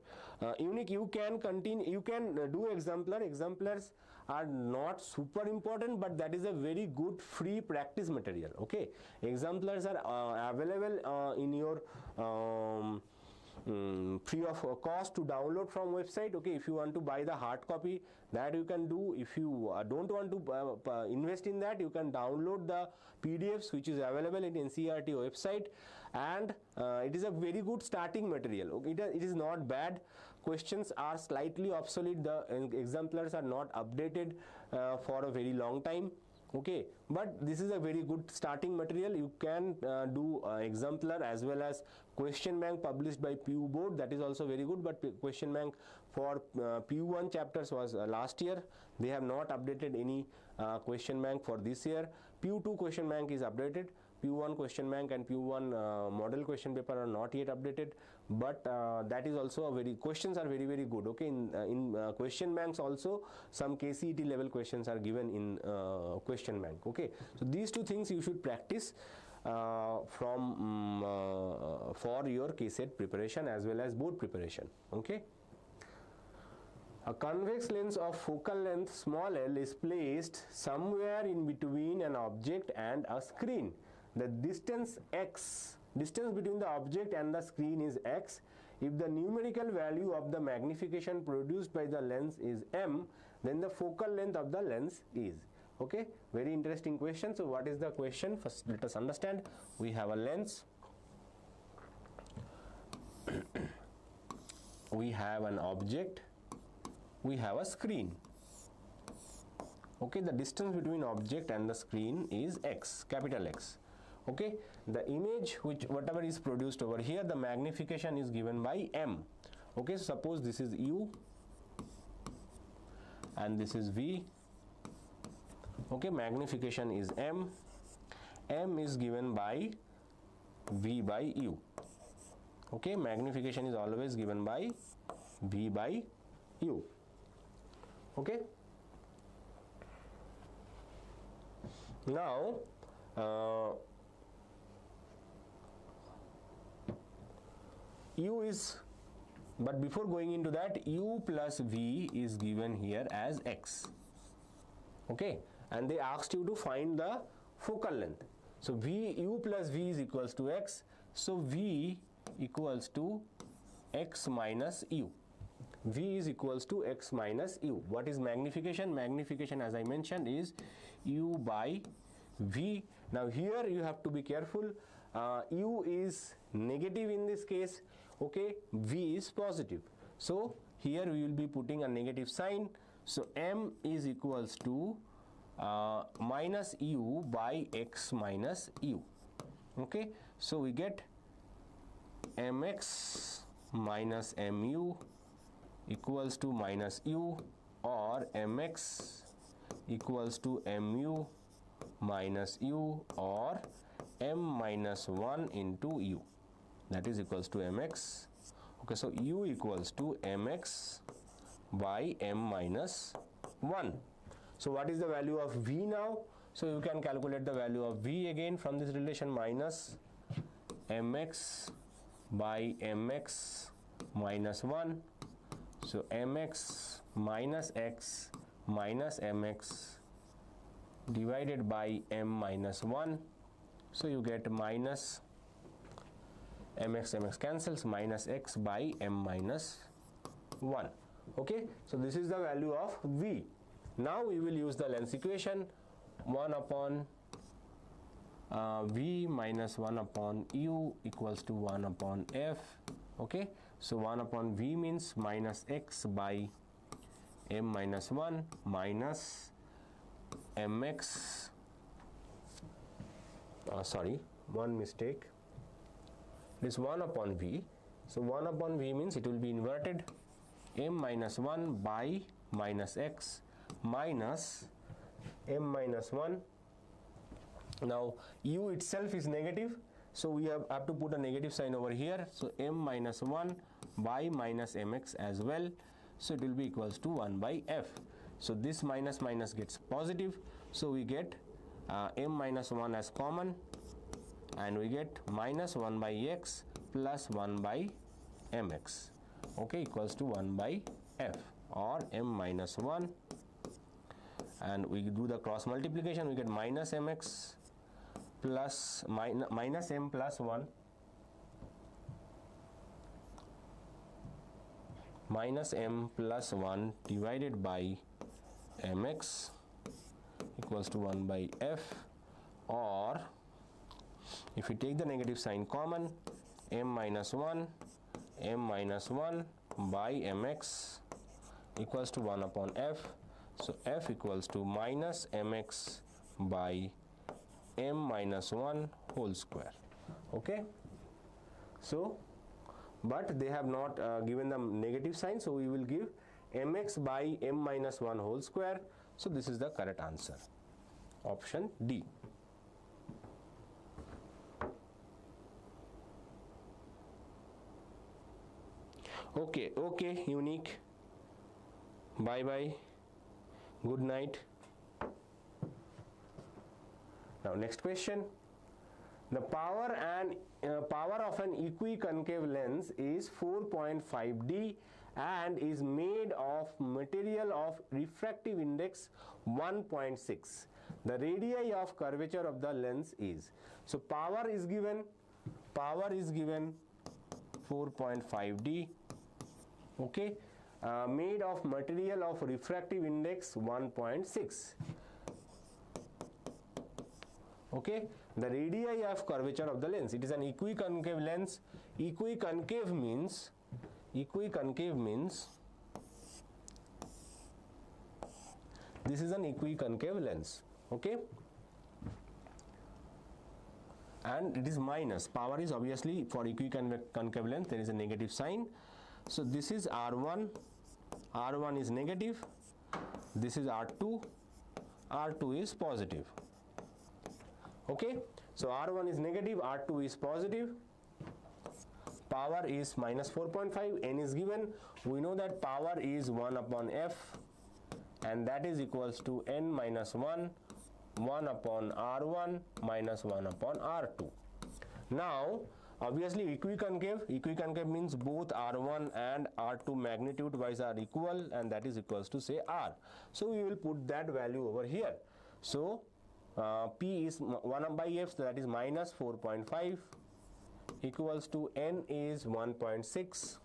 Unique, you can continue. You can do exemplar. Exemplars are not super important, but that is a very good free practice material. Okay, exemplars are available in your free of cost to download from website. Okay, if you want to buy the hard copy, that you can do. If you don't want to invest in that, you can download the PDFs which is available in NCERT website, and it is a very good starting material. Okay, it is not bad. Questions are slightly obsolete. The exemplars are not updated for a very long time. Okay, but this is a very good starting material. You can do exemplar as well as question bank published by PU board, that is also very good. But question bank for PU1 chapters was last year. They have not updated any question bank for this year. PU2 question bank is updated. PU1 question bank and PU1 model question paper are not yet updated, but that is also a very, questions are very good. Okay, in question banks also some KCET level questions are given in question bank. Okay, so these two things you should practice from for your KCET preparation as well as board preparation. Okay. A convex lens of focal length small l is placed somewhere in between an object and a screen. The distance x, distance between the object and the screen is x. If the numerical value of the magnification produced by the lens is m, then the focal length of the lens is. Okay, very interesting question. So what is the question? First let us understand. We have a lens, we have an object, we have a screen. Okay, the distance between object and the screen is x, capital X. Okay, the image which whatever is produced over here, the magnification is given by m. Okay, so suppose this is u and this is v. Okay, magnification is m. M is given by v by u. Okay, magnification is always given by v by u. Okay, now u is, but before going into that, u plus v is given here as x. Okay, and they asked you to find the focal length. So u plus v is equals to x. So v equals to x minus u. V is equals to x minus u. What is magnification? Magnification, as I mentioned, is u by v. Now here you have to be careful. U is negative in this case. Okay, v is positive. So here we will be putting a negative sign. So m is equals to minus u by x minus u. Okay, so we get mx minus mu equals to minus u, or mx equals to mu minus u, or m minus 1 into u, that is equals to mx. Okay, so u equals to mx by m minus 1. So what is the value of v now? So you can calculate the value of v again from this relation, minus mx by mx minus 1. So mx minus x minus mx divided by m minus 1. So you get minus mx cancels, minus x by m minus 1. Okay, so this is the value of v. Now we will use the length equation, 1 upon v minus 1 upon u equals to 1 upon f. Okay, so 1 upon v means minus x by m minus 1 minus mx, sorry, one mistake, this 1 upon v. So 1 upon v means it will be inverted, m minus 1 by minus x minus m minus 1. Now u itself is negative, so we have to put a negative sign over here. So m minus 1 by minus mx as well, so it will be equals to 1 by f. So this minus minus gets positive, so we get m minus 1 as common, and we get minus 1 by x plus 1 by mx, okay, equals to 1 by f, or m minus 1, and we do the cross multiplication, we get minus mx plus minus m plus 1 minus m plus 1 divided by mx equals to 1 by f, or if we take the negative sign common, m minus 1 by mx equals to 1 upon f. So f equals to minus mx by m minus 1 whole square. Okay, so but they have not given the negative sign, so we will give mx by m minus 1 whole square. So this is the correct answer, option D. Okay, okay, Unique. Bye bye. Good night. Now next question. The power of an equiconcave lens is 4.5 D and is made of material of refractive index 1.6. The radii of curvature of the lens is. So power is given 4.5 D. Okay, made of material of refractive index 1.6. Okay, the radii of curvature of the lens, it is an equiconcave lens. Equiconcave means this is an equiconcave lens. Okay, and it is minus. Power is obviously for equiconcave lens, there is a negative sign. So this is R1, R1 is negative, this is R2, R2 is positive. Okay, so R1 is negative, R2 is positive, power is minus 4.5, n is given. We know that power is 1 upon f, and that is equals to n minus 1, 1 upon R1 minus 1 upon R2. Now obviously equiconcave means both R1 and R2 magnitude wise are equal, and that is equals to say R. So we will put that value over here. So P is 1 by f, so that is minus 4.5 equals to n is 1.6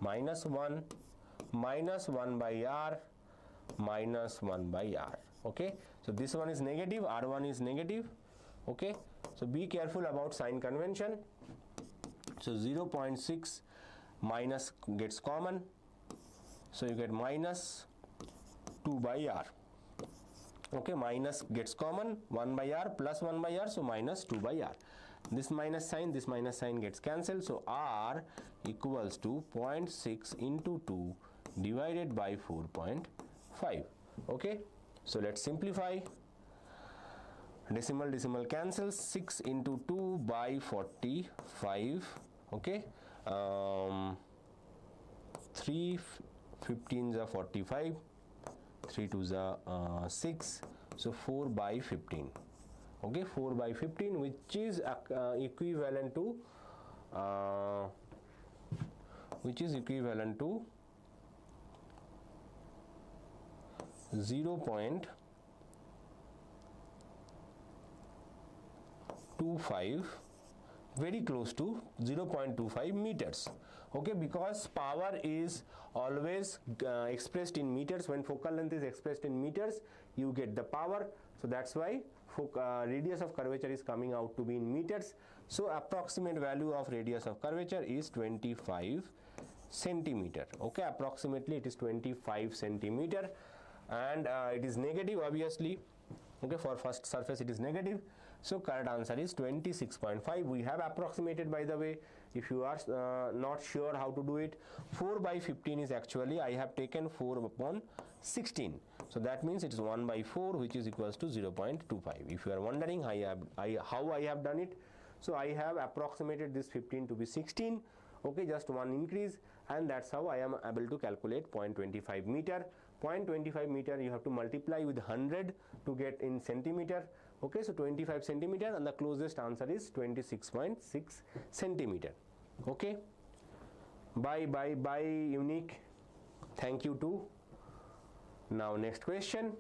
minus 1 minus 1 by R minus 1 by R. Okay, so this one is negative, R1 is negative. Okay, so be careful about sign convention. So 0.6 minus gets common, so you get minus 2 by R. Okay, minus gets common, 1 by R plus 1 by R, so minus 2 by R. This minus sign gets cancelled, so R equals to 0.6 into 2 divided by 4.5. Okay, so let's simplify. Decimal cancels, 6 into 2 by 45. Okay, 3 15s are 45, 3 2s are 6, so 4 by 15. Okay, 4 by 15, which is equivalent to 0.25, very close to 0.25 meters. Okay, because power is always expressed in meters. When focal length is expressed in meters, you get the power. So that's why radius of curvature is coming out to be in meters. So approximate value of radius of curvature is 25 centimeter. Okay, approximately it is 25 centimeter, and it is negative obviously. Okay, for first surface it is negative, so correct answer is 26.5. we have approximated, by the way. If you are not sure how to do it, 4 by 15 is actually, I have taken 4 upon 16, so that means it is 1 by 4, which is equals to 0.25. if you are wondering how I have done it, so I have approximated this 15 to be 16. Okay, just one increase, and that's how I am able to calculate 0.25 meter. 0.25 meter you have to multiply with 100 to get in centimeter. Okay, so 25 centimeter, and the closest answer is 26.6 centimeter. Okay, bye Unique, thank you too. Now next question.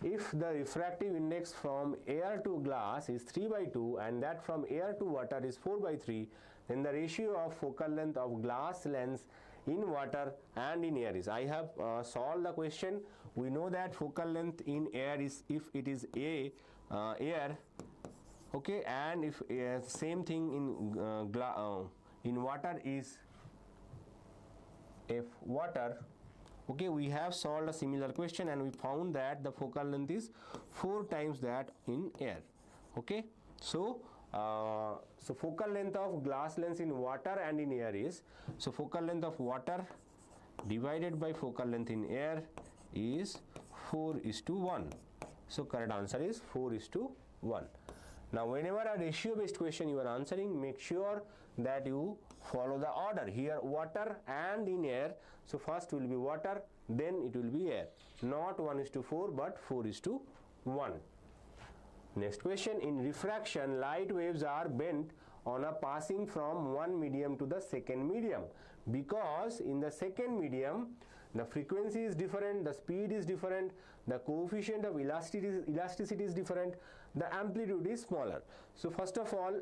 If the refractive index from air to glass is 3 by 2 and that from air to water is 4 by 3, then the ratio of focal length of glass lens in water and in air is. I have solved the question. We know that focal length in air is, if it is air, okay, and if same thing in water is f water. Okay, we have solved a similar question and we found that the focal length is 4 times that in air. Okay, so focal length of glass lens in water and in air is, so focal length of water divided by focal length in air is 4:1. So correct answer is 4:1. Now whenever a ratio based question you are answering, make sure that you follow the order. Here water and in air, so first will be water, then it will be air, not 1:4 but 4:1. Next question, in refraction light waves are bent on a passing from one medium to the second medium, because in the second medium the frequency is different, the speed is different, the coefficient of elasticity is different, the amplitude is smaller. So first of all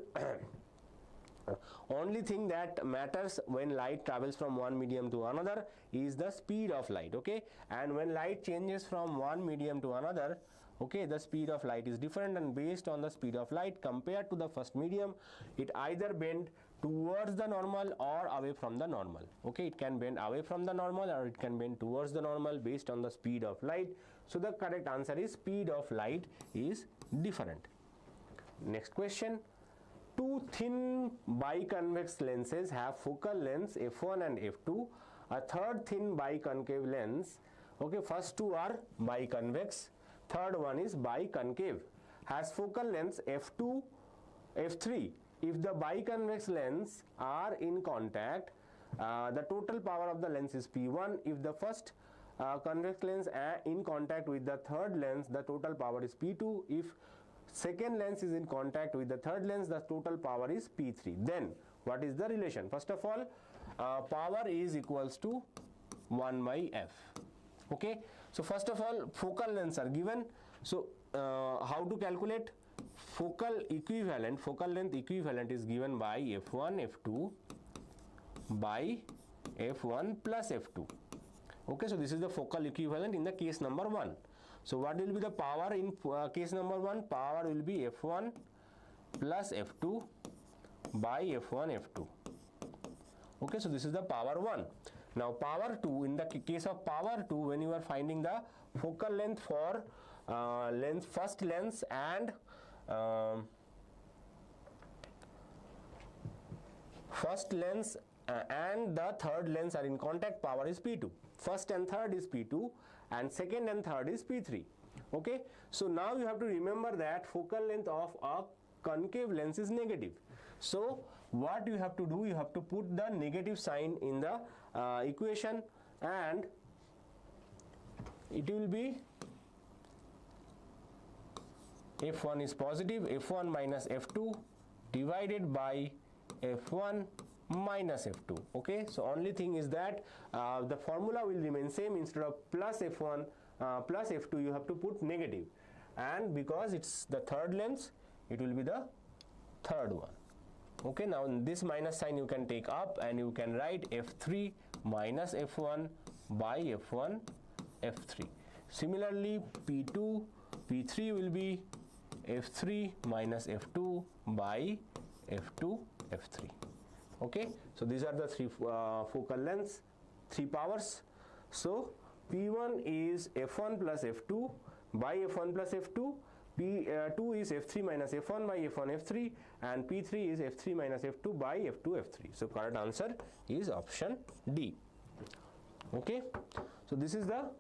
only thing that matters when light travels from one medium to another is the speed of light. Okay, and when light changes from one medium to another, okay, the speed of light is different, and based on the speed of light compared to the first medium, it either bend towards the normal or away from the normal. Okay, it can bend away from the normal or it can bend towards the normal based on the speed of light. So the correct answer is speed of light is different. Next question, two thin biconvex lenses have focal lengths f1 and f2. A third thin biconcave lens, okay, first two are biconvex, third one is biconcave, has focal lengths f2, f3. If the biconvex lens are in contact, the total power of the lens is P1. If the first convex lens in contact with the third lens, the total power is P2. If second lens is in contact with the third lens, the total power is P3. Then what is the relation? First of all, power is equals to 1 by F. Okay, so first of all focal lengths are given. So how to calculate? Focal length equivalent is given by f1 f2 by f1 plus f2. Okay, so this is the focal equivalent in the case number 1. So what will be the power in case number 1? Power will be f1 plus f2 by f1 f2. Okay, so this is the power 1. Now power 2, in the case of power 2, when you are finding the focal length for first lens and and the third lens are in contact, power is P2. First and third is P2 and second and third is P3. Okay, so now you have to remember that focal length of a concave lens is negative. So what you have to do, you have to put the negative sign in the equation, and it will be f1 is positive, f1 minus f2 divided by f1 minus f2. Okay, so only thing is that the formula will remain same. Instead of plus f1 plus f2, you have to put negative, and because it's the third lens, it will be the third one. Okay, now this minus sign you can take up and you can write f3 minus f1 by f1 f3. Similarly P2 P3 will be f3 minus f2 by f2 f3. Okay, so these are the three focal lengths, 3 powers. So P1 is f1 plus f2 by f1 plus f2, P2 is f3 minus f1 by f1 f3, and P3 is f3 minus f2 by f2 f3. So correct answer is option D. Okay, so this is the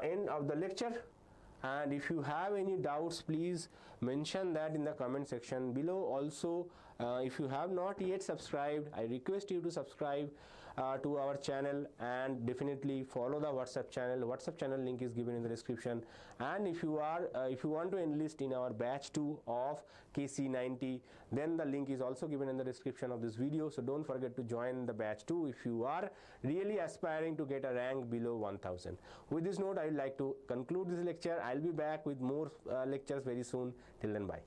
end of the lecture, and if you have any doubts, please mention that in the comment section below. Also, if you have not yet subscribed, I request you to subscribe to our channel, and definitely follow the WhatsApp channel. WhatsApp channel link is given in the description. And if you want to enlist in our batch 2 of KC90, then the link is also given in the description of this video. So don't forget to join the batch 2 if you are really aspiring to get a rank below 1000. With this note, I would like to conclude this lecture. I'll be back with more lectures very soon. Till then, bye.